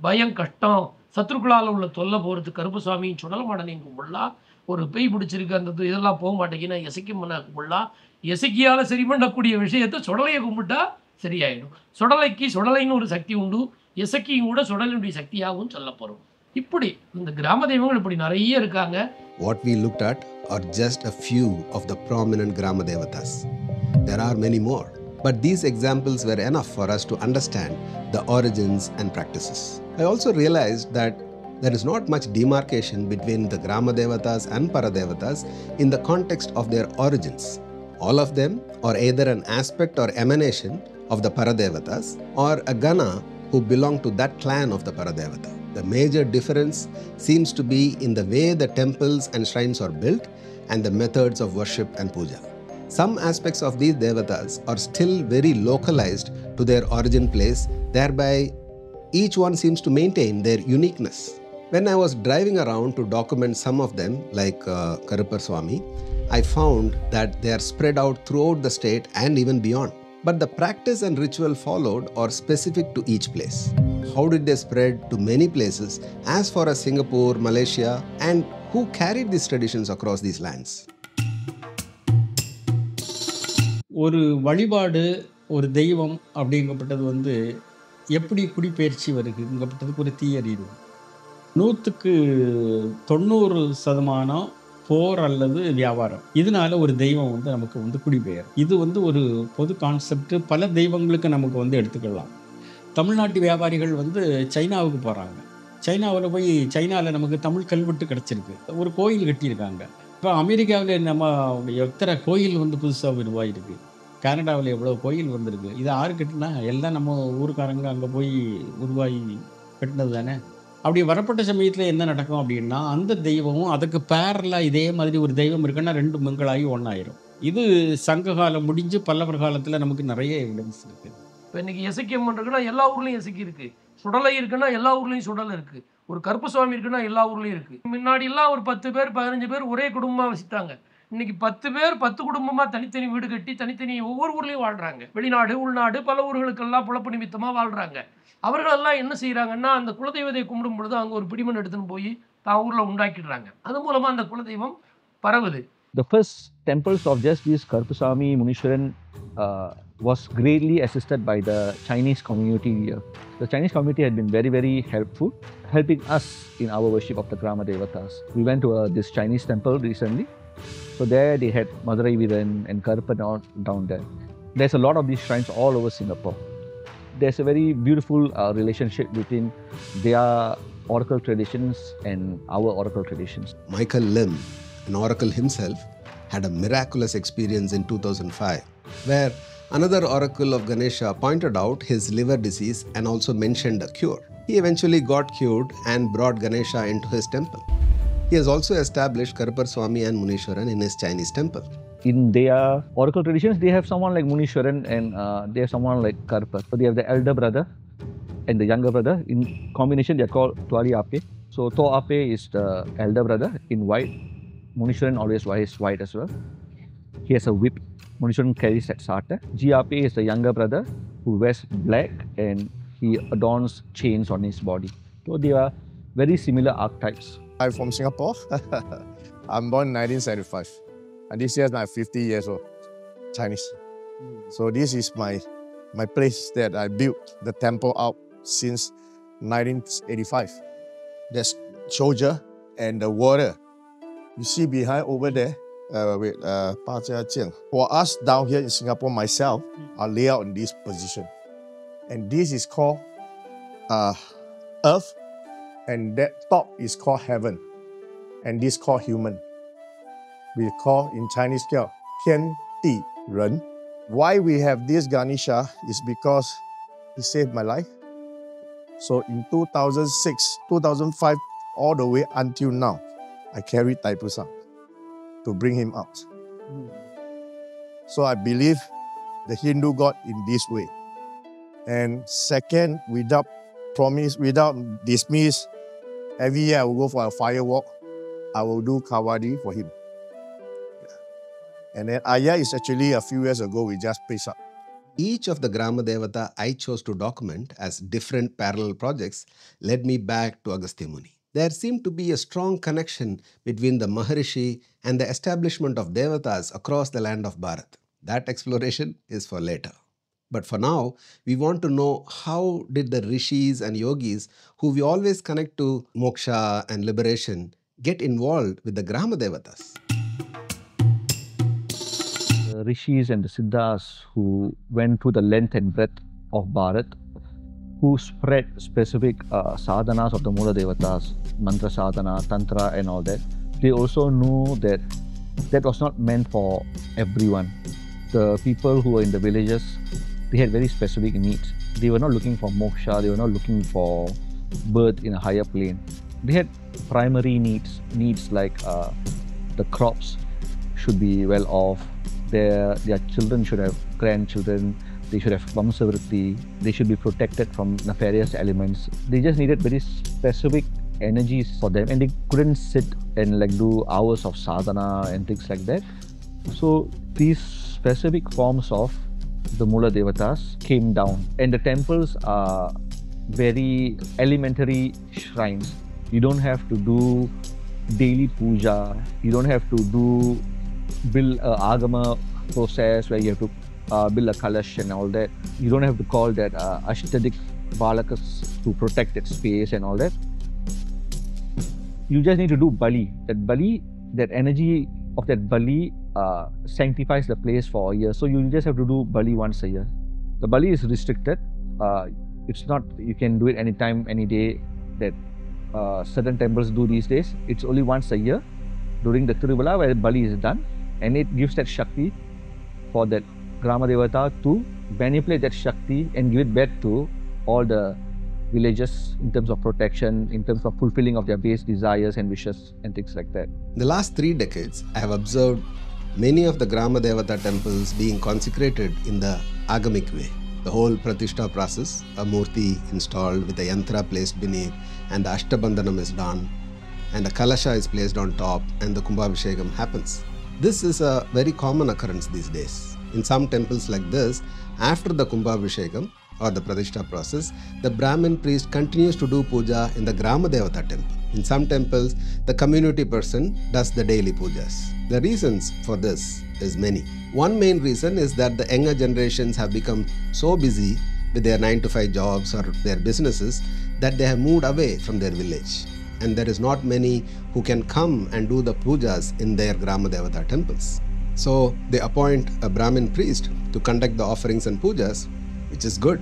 பயம், கஷ்டம், சத்ருக்களால் உள்ள தொல்லை போகிறது கருப்பசாமியின் சுடலமாடனையும் கும்பிடலாம். ஒரு பேய் பிடிச்சிருக்கு அந்த இதெல்லாம் போக மாட்டேங்குன்னா எசக்கியம்மனை கும்பிடலாம். எசக்கியால் சரி பண்ணக்கூடிய விஷயத்தை சுடலையை கும்பிட்டா சரியாயிடும். சுடலைக்கு சுடலைன்னு ஒரு சக்தி உண்டு. எசக்கியும் கூட சுடலினுடைய சக்தியாகவும் சொல்லப்படும். இப்படி இந்த கிராம தெய்வங்கள் இப்படி நிறைய இருக்காங்க. What we looked at are just a few of the prominent Grama Devatas. There are many more, but these examples were enough for us to understand the origins and practices. I also realized that there is not much demarcation between the Grama Devatas and Paradevatas in the context of their origins. All of them are either an aspect or emanation of the Paradevatas or a Gana who belong to that clan of the Paradevata. The major difference seems to be in the way the temples and shrines are built and the methods of worship and puja. Some aspects of these devatas are still very localized to their origin place, thereby each one seems to maintain their uniqueness. When I was driving around to document some of them, like Karupar Swami, I found that they are spread out throughout the state and even beyond. But the practice and ritual followed are specific to each place. How did they spread to many places as far as Singapore, Malaysia, and who carried these traditions across these lands? ஒரு வழிபாடு, ஒரு தெய்வம் அப்படிங்கப்பட்டது எப்படி குடிபெயர்ச்சி வருதுங்கப்பட்டதுக்கு ஒரு theory இருக்கு. 100% போர் அல்லது வியாபாரம், இதனால ஒரு தெய்வம் நமக்கு குடிபெயர். இது ஒரு பொது கான்செப்ட். பல தெய்வங்களுக்கு நமக்கு எடுத்துக்கலாம். தமிழ்நாட்டு வியாபாரிகள் சைனாவுக்கு போகிறாங்க. சைனாவில் போய் சைனாவில் நமக்கு தமிழ் கல்வெட்டு கிடச்சிருக்கு, ஒரு கோயில் கட்டியிருக்காங்க. இப்போ அமெரிக்காவில் நம்ம எத்தனை கோயில் புதுசாக உருவாகிருக்கு. கனடாவில் எவ்வளோ கோயில் வந்திருக்கு. இது யாரு கட்டினா? எல்லாம் நம்ம ஊருக்காரங்க அங்கே போய் உருவாகி கட்டினது தானே. அப்படி வரப்பட்ட சமயத்தில் என்ன நடக்கும் அப்படின்னா, அந்த தெய்வமும் அதுக்கு பேரலாக இதே மாதிரி ஒரு தெய்வம் இருக்குன்னா 2 மங்களாகி ஒன்றாயிரும். இது சங்க காலம் முடிஞ்சு பல்லவர் காலத்தில் நமக்கு நிறைய எவிடன்ஸ் இருக்குது. இப்போ இன்றைக்கி எசக்கியம்மன் இருக்குன்னா எல்லா ஊர்லேயும் எசக்கி இருக்குது. சுடலை இருக்குன்னா எல்லா ஊர்லேயும் சுடலை இருக்குது. ஒரு கருப்பசுவாமி இருக்குன்னா எல்லா ஊர்லேயும் இருக்குது. முன்னாடிலாம் ஒரு 10 பேர் 15 பேர் ஒரே குடும்பமாக வசித்தாங்க. இன்றைக்கி 10 பேர் 10 குடும்பமாக தனித்தனி வீடு கட்டி தனித்தனி ஒவ்வொரு ஊர்லேயும் வாழ்கிறாங்க. வெளிநாடு உள்நாடு பல ஊர்களுக்கெல்லாம் புழப்பு நிமித்தமாக வாழ்கிறாங்க. அவர்களெல்லாம் என்ன செய்கிறாங்கன்னா, அந்த குலதெய்வத்தை கும்பிடும் பொழுது அங்கே ஒரு பிடிமண் எடுத்துன்னு போய் தான் ஊரில் உண்டாக்கிடுறாங்க. அது மூலமாக அந்த குலதெய்வம் பரவுது. The first temples of just this Karupasamy, Munishwaran was greatly assisted by the Chinese community here. The Chinese community had been very, very helpful, helping us in our worship of the Grama Devatas. We went to this Chinese temple recently, So there they had Madurai Viran and Karpan down there. There's a lot of these shrines all over Singapore. There's a very beautiful relationship between their oracle traditions and our oracle traditions. Michael Lim, an oracle himself, had a miraculous experience in 2005, where another oracle of Ganesha pointed out his liver disease and also mentioned a cure. He eventually got cured and brought Ganesha into his temple. He has also established Karpar Swami and Munishwaran in his Chinese temple. In their oracle traditions, they have someone like Munishwaran and they have someone like Karpar. So they have the elder brother and the younger brother. In combination, they are called Tuari Ape. So To Ape is the elder brother in white. Munishwaran always wears white as well. He has a whip. Munishwaran carries that sata. Ji Ape is the younger brother who wears black and he adorns chains on his body. So they are very similar archetypes. I'm from Singapore. I'm born in 1975. And this year is my 50 years old, Chinese. So this is my place that I built the temple out since 1985. There's soldier and the water. You see behind over there with Pa Jia Jian. For us down here in Singapore, myself, I lay out in this position. And this is called earth. And that top is called heaven. And this is called human. We call in Chinese scale, Tian Di Ren. Why we have this Ganesha is because he saved my life. So in 2006, 2005, all the way until now, I carried Taipusang to bring him out. So I believe the Hindu God in this way. And second, without promise, without dismiss, every year I will go for a firewalk. I will do Kawadi for him. And then Ayah is actually a few years ago, we just placed up. Each of the Grama Devata I chose to document as different parallel projects led me back to Agastyamuni. There seemed to be a strong connection between the Maharishi and the establishment of Devatas across the land of Bharat. That exploration is for later. But for now, we want to know how did the rishis and yogis who we always connect to moksha and liberation get involved with the Grama Devatas. The rishis and the siddhas who went through the length and breadth of Bharat, who spread specific sadhanas of the Mula Devatas, mantra sadhana, tantra and all that, they also knew that that was not meant for everyone. The people who were in the villages, they had very specific needs. They were not looking for moksha, they were not looking for birth in a higher plane. They had primary needs like the crops should be well off, their children should have grandchildren, they should have vamsavritti, they should be protected from nefarious elements. They just needed very specific energies for them and they couldn't sit and like do hours of sadhana and things like that. So these specific forms of the Mula Devatas came down and the temples are very elementary shrines. You don't have to do daily puja, you don't have to build a agama process where you have to build a kalash and all that. You don't have to call that Ashtadik Balakas to protect that space and all that. You just need to do Bali. That energy of that Bali sanctifies the place for a year. So you just have to do Bali once a year. The Bali is restricted. It's not, you can do it anytime, any day that certain temples do these days. It's only once a year during the Tiruvalla where Bali is done. And it gives that Shakti for that Grama Devata to manipulate that Shakti and give it back to all the villages in terms of protection, in terms of fulfilling of their base desires and wishes and things like that. In the last 3 decades, I have observed many of the Grama Devata temples being consecrated in the agamic way. The whole Pratishtha process, a murti installed with a yantra placed beneath and the Ashtabandhanam is done and the Kalasha is placed on top and the Kumbhabhishekam happens. This is a very common occurrence these days. In some temples like this, after the Kumbhabhishekam or the Pratishtha process, the Brahmin priest continues to do puja in the Grama Devata temple. In some temples, the community person does the daily pujas. The reasons for this is many. One main reason is that the younger generations have become so busy with their 9-to-5 jobs or their businesses that they have moved away from their village. and there is not many who can come and do the pujas in their Grama Devata temples. So they appoint a Brahmin priest to conduct the offerings and pujas, which is good.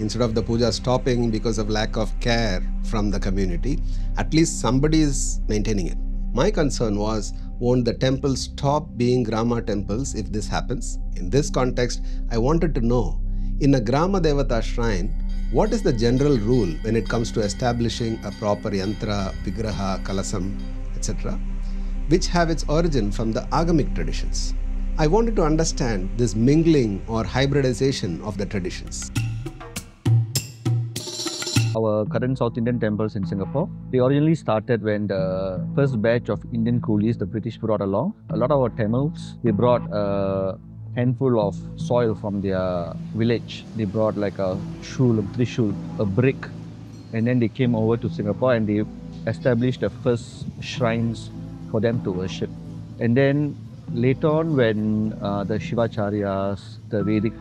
Instead of the puja stopping because of lack of care from the community, at least somebody is maintaining it. My concern was, won't the temples stop being Grama temples if this happens? In this context, I wanted to know, in a Grama Devata shrine, what is the general rule when it comes to establishing a proper yantra, vigraha, kalasam, etc., which have its origin from the agamic traditions? I wanted to understand this mingling or hybridization of the traditions. Our current South Indian temples in Singapore, they originally started when the first batch of Indian coolies the British brought along. A lot of our Tamils, they brought a handful of soil from their village. They brought like a shul, a trishul, a brick, and then they came over to Singapore and they established the first shrines for them to worship. And then later on, when the Shivacharyas, the Vedic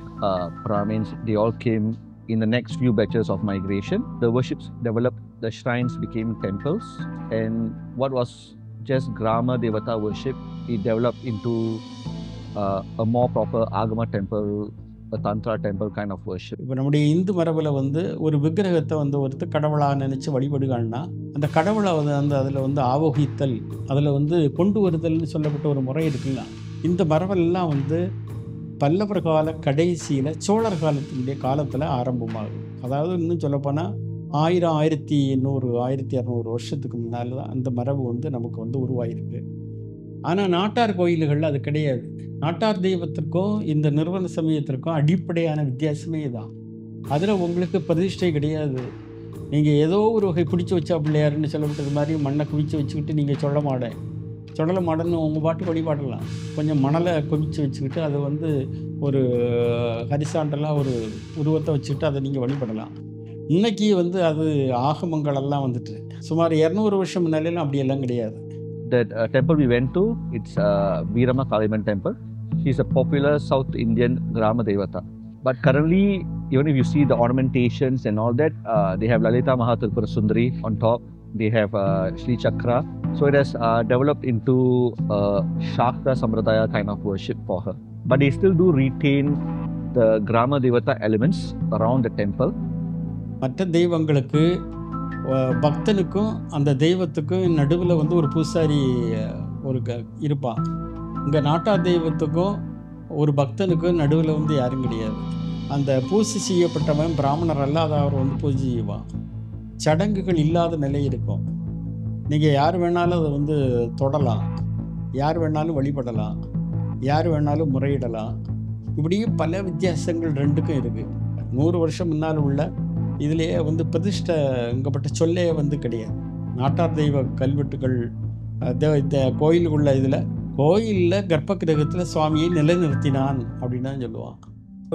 Brahmins, they all came in the next few batches of migration, the worships developed, the shrines became temples, and what was just Grama Devata worship, it developed into a more proper Agama temple, a Tantra temple kind of worship. இப்போ நம்முடைய இந்து மரபில் வந்து ஒரு விக்கிரகத்தை வந்து ஒருத்தர் கடவுளாக நினச்சி வழிபடுகான்னா அந்த கடவுளை அதில் வந்து ஆவோகித்தல், அதில் வந்து கொண்டு வருதல்னு சொல்லப்பட்ட ஒரு முறை இருக்குல்ல. இந்த மரபெல்லாம் வந்து பல்லவர் கால கடைசியில் சோழர் காலத்தில் ஆரம்பமாகுது. அதாவது இன்னும் சொல்லப்போனால் 1000, 1100, 1200 வருஷத்துக்கு முன்னால் தான் அந்த மரபு வந்து நமக்கு வந்து உருவாகிருக்கு. ஆனால் நாட்டார் கோயில்களில் அது கிடையாது. நாட்டார் தெய்வத்திற்கும் இந்த நிறுவன சமயத்திற்கும் அடிப்படையான வித்தியாசமே தான். அதில் உங்களுக்கு பிரதிஷ்டை கிடையாது. நீங்கள் ஏதோ ஒரு வகை பிடிச்சி வச்சா பிள்ளையாருன்னு சொல்லப்பட்டது மாதிரி மண்ணை குவிச்சு வச்சுக்கிட்டு நீங்கள் சுடலை மாடன்னு உங்கள் பாட்டு வழிபாடலாம். கொஞ்சம் மணலை குவிச்சு வச்சுக்கிட்டு அதை வந்து ஒரு ஹரிசாண்டலாக ஒரு உருவத்தை வச்சுக்கிட்டு அதை நீங்கள் வழிபடலாம். இன்றைக்கி வந்து அது ஆகமங்களெல்லாம் வந்துட்டு சுமார் 200 வருஷம் முன்னாலேலாம் அப்படியெல்லாம் கிடையாது. That temple we went to, it's Veerama Kaliamman temple. She's a popular South Indian Grama Devata. But currently, even if you see the ornamentations and all that, they have Lalita Mahatripura Sundari on top. They have Sri Chakra. So it has developed into a Shakta Sampradaya kind of worship for her. But they still do retain the Grama Devata elements around the temple. மற்ற தெய்வங்களுக்கு பக்தனுக்கும் அந்த தெய்வத்துக்கும் நடுவில் வந்து ஒரு பூசாரி இருப்பான். இங்கே நாட்டார் தெய்வத்துக்கும் ஒரு பக்தனுக்கும் நடுவில் வந்து யாரும் கிடையாது. அந்த பூஜை செய்யப்பட்டவன் பிராமணர் அல்லாத அவர் வந்து பூஜை செய்வான். சடங்குகள் இல்லாத நிலை இருக்கும். நீங்கள் யார் வேணாலும் அதை வந்து தொடலாம், யார் வேணாலும் வழிபடலாம், யார் வேணாலும் முறையிடலாம். இப்படியே பல வித்தியாசங்கள் ரெண்டுக்கும் இருக்குது. 100 வருஷம் முன்னால் உள்ள இதிலேயே வந்து பிரதிஷ்டைங்கப்பட்ட சொல்லே வந்து கிடையாது. நாட்டார் தெய்வ கல்வெட்டுகள் கோயிலுக்குள்ள இதில் கோயிலில் கர்ப்ப கிரகத்தில் சுவாமியை நிலைநிறுத்தினான் அப்படின்னு தான் சொல்லுவான்.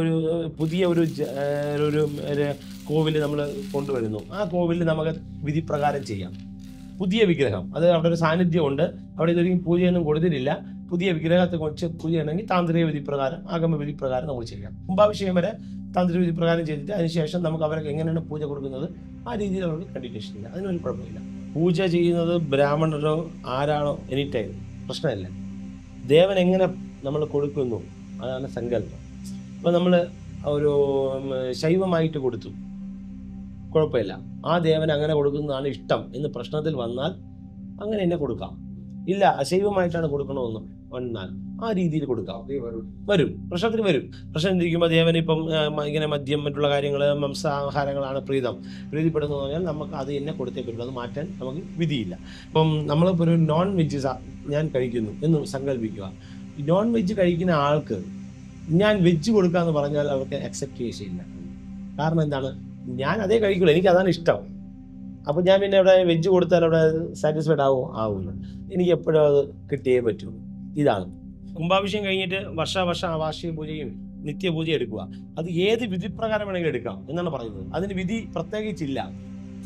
ഒരു പുതിയ ഒരു കോവിൽ നമ്മൾ കൊണ്ടുവരുന്നു. ആ കോവിലിൽ നമുക്ക് വിധിപ്രകാരം ചെയ്യാം. പുതിയ വിഗ്രഹം, അത് അവിടെ ഒരു സാന്നിധ്യമുണ്ട്, അവിടെ ഇതൊരിക്കലും പൂജയൊന്നും കൊടുത്തിട്ടില്ല. പുതിയ വിഗ്രഹത്തെ കുറിച്ച് പൂജ ചെയ്യണമെങ്കിൽ താന്ത്രിക വിധിപ്രകാരം, ആഗമ വിധിപ്രകാരം നമ്മൾ ചെയ്യാം. കുംഭാഭിഷേകം വരെ താന്ത്രിക വിധിപ്രകാരം ചെയ്തിട്ട് അതിനുശേഷം നമുക്ക് അവർക്ക് എങ്ങനെയാണ് പൂജ കൊടുക്കുന്നത് ആ രീതിയിൽ അവർക്ക് കണ്ടിന്യൂഷൻ ഇല്ല. അതിനൊരു കുഴപ്പമില്ല. പൂജ ചെയ്യുന്നത് ബ്രാഹ്മണരോ ആരാണോ എനി ടൈം പ്രശ്നമില്ല. ദേവൻ എങ്ങനെ നമ്മൾ കൊടുക്കുന്നു അതാണ് സങ്കല്പം. അപ്പോൾ നമ്മൾ ഒരു ശൈവമായിട്ട് കൊടുത്തു, കുഴപ്പമില്ല. ആ ദേവൻ അങ്ങനെ കൊടുക്കുന്നതാണ് ഇഷ്ടം എന്ന് പ്രശ്നത്തിൽ വന്നാൽ അങ്ങനെ തന്നെ കൊടുക്കാം. ഇല്ല അശൈവമായിട്ടാണ് കൊടുക്കണമെന്ന് വന്നാൽ ആ രീതിയിൽ കൊടുക്കാം. വരും പ്രശ്നത്തിന് വരും. പ്രശ്നം ഇരിക്കുമ്പോൾ ദേവൻ ഇപ്പം ഇങ്ങനെ മദ്യം മറ്റുള്ള കാര്യങ്ങൾ മാംസാഹാരങ്ങളാണ് പ്രീതിപ്പെടുന്നു പറഞ്ഞാൽ നമുക്ക് അത് തന്നെ കൊടുത്തേ പറ്റുള്ളൂ. അത് മാറ്റാൻ നമുക്ക് വിധിയില്ല. ഇപ്പം നമ്മളിപ്പോൾ ഒരു നോൺ വെജ് ഞാൻ കഴിക്കുന്നു എന്ന് സങ്കല്പിക്കുക. നോൺ വെജ് കഴിക്കുന്ന ആൾക്ക് ഞാൻ വെജ് കൊടുക്കാമെന്ന് പറഞ്ഞാൽ അവർക്ക് അക്സെപ്റ്റ് ചെയ്യില്ല. കാരണം എന്താണ്, ഞാൻ അതേ കഴിക്കുള്ളൂ, എനിക്ക് അതാണ് ഇഷ്ടം. അപ്പോൾ ഞാൻ പിന്നെ അവിടെ വെജ് കൊടുത്താൽ അവിടെ സാറ്റിസ്ഫൈഡ് ആവുന്നു. എനിക്ക് എപ്പോഴും അത് കിട്ടിയേ പറ്റൂ. ഇതാണ് കുംഭാഭിഷേകം കഴിഞ്ഞിട്ട് വർഷാവർഷം വാർഷിക പൂജയും നിത്യപൂജയും എടുക്കുക. അത് ഏത് വിധിപ്രകാരം വേണമെങ്കിലും എടുക്കാം എന്നാണ് പറയുന്നത്. അതിന് വിധി പ്രത്യേകിച്ചില്ല.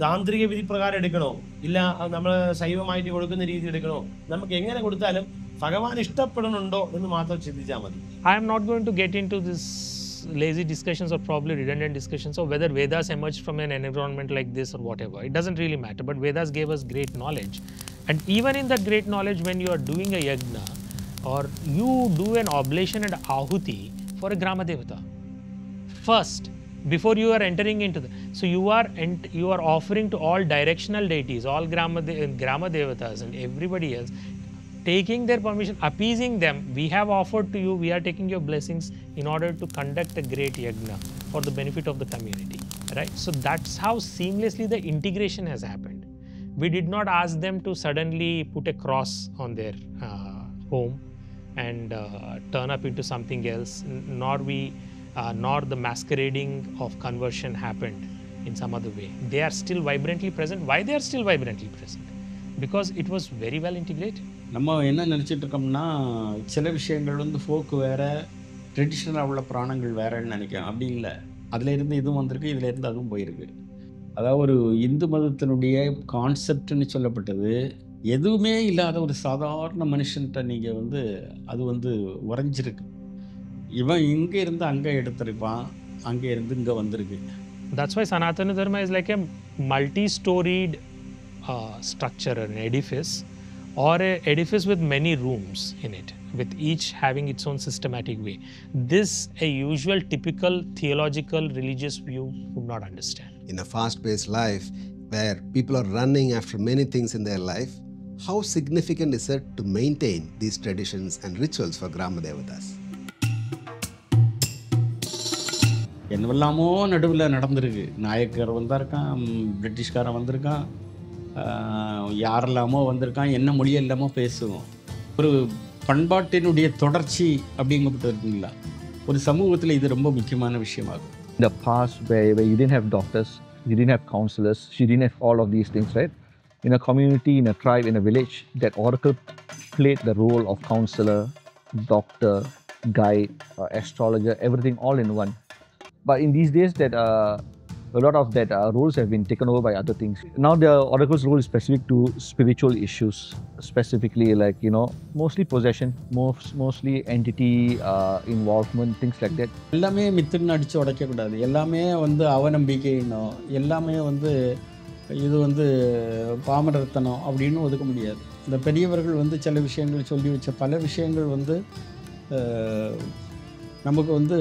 താന്ത്രിക വിധിപ്രകാരം എടുക്കണോ, ഇല്ല നമ്മൾ ശൈവമായിട്ട് കൊടുക്കുന്ന രീതിയിൽ എടുക്കണോ, നമുക്ക് എങ്ങനെ കൊടുത്താലും ഭഗവാൻ ഇഷ്ടപ്പെടുന്നുണ്ടോ എന്ന് മാത്രം ചിന്തിച്ചാൽ മതി. I am not going to get into this lazy discussions or probably redundant discussions of whether Vedas emerged from an environment like this or whatever. It doesn't really matter, but Vedas gave us great knowledge. And even in that great knowledge, when you are doing a yagna or you do an oblation and ahuti for a Grama Devata, first, before you are entering into the, so you are offering to all directional deities, all Grama Devatas and everybody else, taking their permission, appeasing them. We have offered to you, we are taking your blessings in order to conduct a great yagna for the benefit of the community, right? So that's how seamlessly the integration has happened. We did not ask them to suddenly put a cross on their home and turn up into something else, nor the masquerading of conversion happened in some other way. They are still vibrantly present. Why they are still vibrantly present? Because it was very well integrated. நம்ம என்ன நினச்சிட்டு இருக்கோம்னா, சில விஷயங்கள் வந்து folk வேறு, ட்ரெடிஷ்னலாக உள்ள புராணங்கள் வேறேன்னு நினைக்கிறோம். அப்படி இல்லை. அதிலேருந்து இதுவும் வந்திருக்கு, இதிலேருந்து அதுவும் போயிருக்கு. அதாவது ஒரு இந்து மதத்தினுடைய கான்செப்ட்னு சொல்லப்பட்டது எதுவுமே இல்லாத ஒரு சாதாரண மனுஷன்கிட்ட நீங்கள் வந்து அது வந்து உறைஞ்சிருக்கு. இவன் இங்கே இருந்து அங்கே எடுத்திருப்பான், அங்கே இருந்து இங்கே வந்திருக்கு. That's why Sanatana Dharma is like a multi-storied structure, an edifice, or an edifice with many rooms in it, with each having its own systematic way. This, a usual, typical theological, religious view would not understand. In a fast-paced life, where people are running after many things in their life, how significant is it to maintain these traditions and rituals for Grama Devatas? என்னவெல்லாமோ நடுவில் நடந்திருக்கு. நாயக்கர் வந்திருக்கான், பிரிட்டிஷ்காரன் வந்திருக்கான், யாரெல்லாமோ வந்திருக்கான், என்ன மொழி எல்லாமோ பேசுவோம். ஒரு பண்பாட்டினுடைய தொடர்ச்சி அப்படிங்கப்பட்டு இருக்குங்களா, ஒரு சமூகத்தில் இது ரொம்ப முக்கியமான விஷயமாகும். In the past, where you didn't have doctors, you didn't have counselors, you didn't have all of these things, right? In a community, in a tribe, in a village, that oracle played the role of counselor, doctor, guide, astrologer, everything all in one. But in these days, that a lot of that roles have been taken over by other things. Now the oracle's role is specific to spiritual issues, specifically like, mostly possession, mostly entity involvement, things like that. எல்லாமே மித்துன்னு அடித்து உடைக்கக்கூடாது. எல்லாமே வந்து அவநம்பிக்கைன்னும், எல்லாமே வந்து இது வந்து பாமரத்தனம் அப்படின்னு ஒதுக்க முடியாது. இந்த பெரியவர்கள் வந்து சில விஷயங்கள் சொல்லி வச்ச பல விஷயங்கள் வந்து நமக்கு வந்து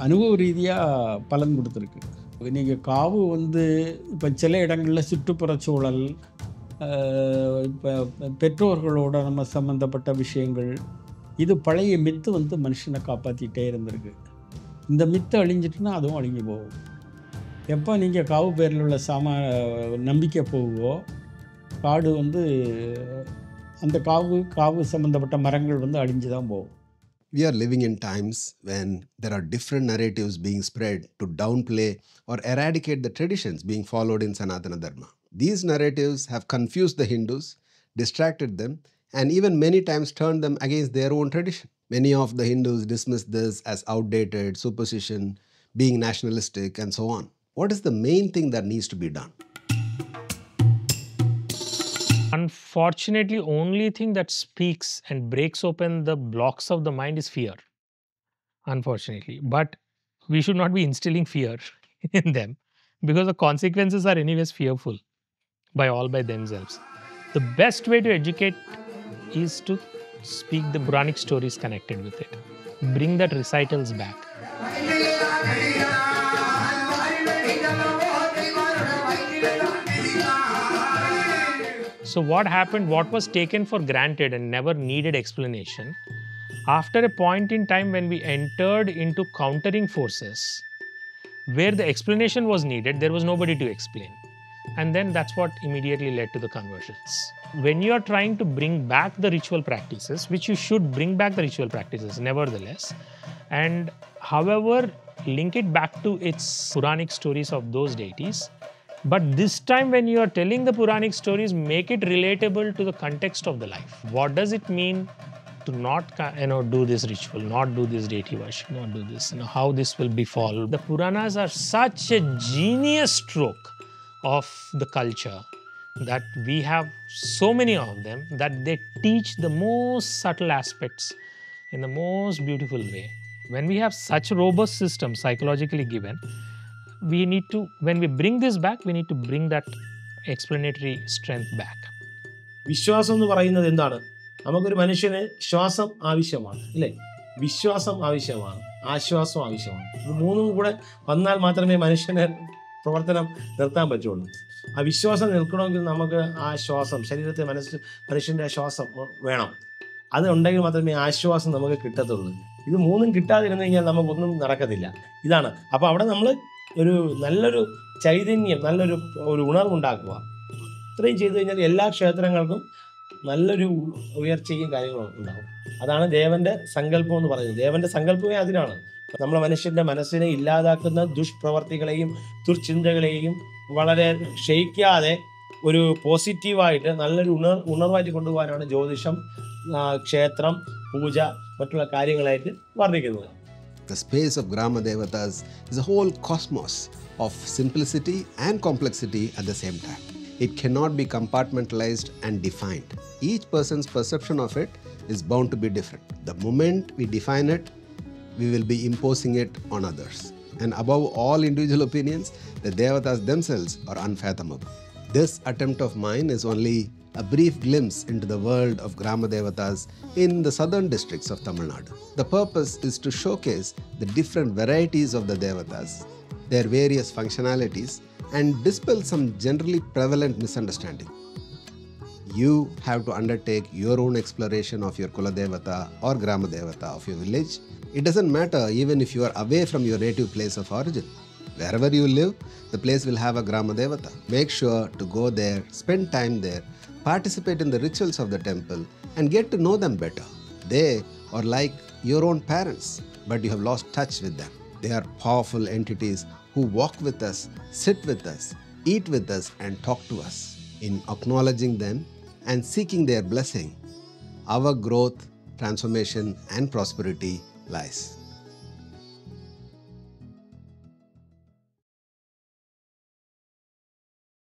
அனுபவ ரீதியாக பலன் கொடுத்துருக்கு. நீங்கள் காவு வந்து இப்போ சில இடங்களில் சுற்றுப்புற சூழல், இப்போ பெற்றோர்களோட நம்ம சம்மந்தப்பட்ட விஷயங்கள், இது பழைய மித்து வந்து மனுஷனை காப்பாற்றிகிட்டே இருந்திருக்கு. இந்த மித்து அழிஞ்சிட்டுனா அதுவும் அழிஞ்சு போகும். எப்போ நீங்கள் காவு பேரில் உள்ள நம்பிக்கை போகுவோ, காடு வந்து அந்த காவு சம்மந்தப்பட்ட மரங்கள் வந்து அழிஞ்சு தான் போகும். We are living in times when there are different narratives being spread to downplay or eradicate the traditions being followed in Sanatana Dharma. These narratives have confused the Hindus, distracted them, and even many times turned them against their own tradition. Many of the Hindus dismiss this as outdated, superstition, being nationalistic, and so on. What is the main thing that needs to be done? Unfortunately, only thing that speaks and breaks open the blocks of the mind is fear. Unfortunately. But we should not be instilling fear in them, because the consequences are anyways fearful by themselves. The best way to educate is to speak the Puranic stories connected with it. Bring that recitals back. So what happened, what was taken for granted and never needed explanation, after a point in time when we entered into countering forces, where the explanation was needed, there was nobody to explain. And then that's what immediately led to the conversions. When you are trying to bring back the ritual practices, which you should bring back the ritual practices nevertheless, and however link it back to its Puranic stories of those deities, but this time when you are telling the Puranic stories, make it relatable to the context of the life. What does it mean to not do this ritual, not do this deity worship, not do this, how this will befall. The Puranas are such a genius stroke of the culture that we have so many of them that they teach the most subtle aspects in the most beautiful way. When we have such robust systems psychologically given, we need to, when we bring this back, we need to bring that explanatory strength back. വിശ്വാസം എന്ന് പറയുന്നത് എന്താണ്? നമുക്കൊരു മനുഷ്യന് ശ്വാസം ആവശ്യമാണ്, അല്ലേ? വിശ്വാസം ആവശ്യമാണ്, ആശ്വാസം ആവശ്യമാണ്. ഇത് മൂന്നും കൂടെ വന്നാൽ മാത്രമേ മനുഷ്യന് പ്രവർത്തനം നിർത്താൻ പറ്റുള്ളൂ. ആ വിശ്വാസം നിൽക്കണമെങ്കിൽ നമുക്ക് ആ ശ്വാസം, ശരീരത്തെ മനുഷ്യൻ്റെ ശ്വാസം വേണം. അത് ഉണ്ടെങ്കിൽ മാത്രമേ ആശ്വാസം നമുക്ക് കിട്ടത്തുള്ളൂ. ഇത് മൂന്നും കിട്ടാതിരുന്നു കഴിഞ്ഞാൽ നമുക്കൊന്നും നടക്കത്തില്ല. ഇതാണ്. അപ്പോൾ അവിടെ നമ്മൾ ഒരു നല്ലൊരു ചൈതന്യം, നല്ലൊരു ഉണർവുണ്ടാക്കുക. ഇത്രയും ചെയ്തു കഴിഞ്ഞാൽ എല്ലാ ക്ഷേത്രങ്ങൾക്കും നല്ലൊരു ഉയർച്ചയും കാര്യങ്ങളും ഉണ്ടാകും. അതാണ് ദേവൻ്റെ സങ്കല്പം എന്ന് പറയുന്നത്. ദേവൻ്റെ സങ്കല്പമേ അതിനാണ്. നമ്മളെ മനുഷ്യൻ്റെ മനസ്സിനെ ഇല്ലാതാക്കുന്ന ദുഷ്പ്രവർത്തികളെയും ദുർചിന്തകളെയും വളരെ ക്ഷയിക്കാതെ ഒരു പോസിറ്റീവായിട്ട് നല്ലൊരു ഉണർവായിട്ട് കൊണ്ടുപോകാനാണ് ജ്യോതിഷം, ക്ഷേത്രം, പൂജ, മറ്റുള്ള കാര്യങ്ങളായിട്ട് വർണ്ണിക്കുന്നത്. The space of Grama Devatas is a whole cosmos of simplicity and complexity at the same time. It cannot be compartmentalized and defined. Each person's perception of it is bound to be different. The moment we define it, we will be imposing it on others. And above all individual opinions, the Devatas themselves are unfathomable. This attempt of mine is only a brief glimpse into the world of Grama Devatas in the southern districts of Tamil Nadu. The purpose is to showcase the different varieties of the Devatas, their various functionalities, and dispel some generally prevalent misunderstanding. You have to undertake your own exploration of your Kula Devata or Grama Devata of your village. It doesn't matter even if you are away from your native place of origin. Wherever you live, the place will have a Grama Devata. Make sure to go there, spend time there, participate in the rituals of the temple, and get to know them better. They are like your own parents, but you have lost touch with them. They are powerful entities who walk with us, sit with us, eat with us, and talk to us. In acknowledging them and seeking their blessing, our growth, transformation, and prosperity lies.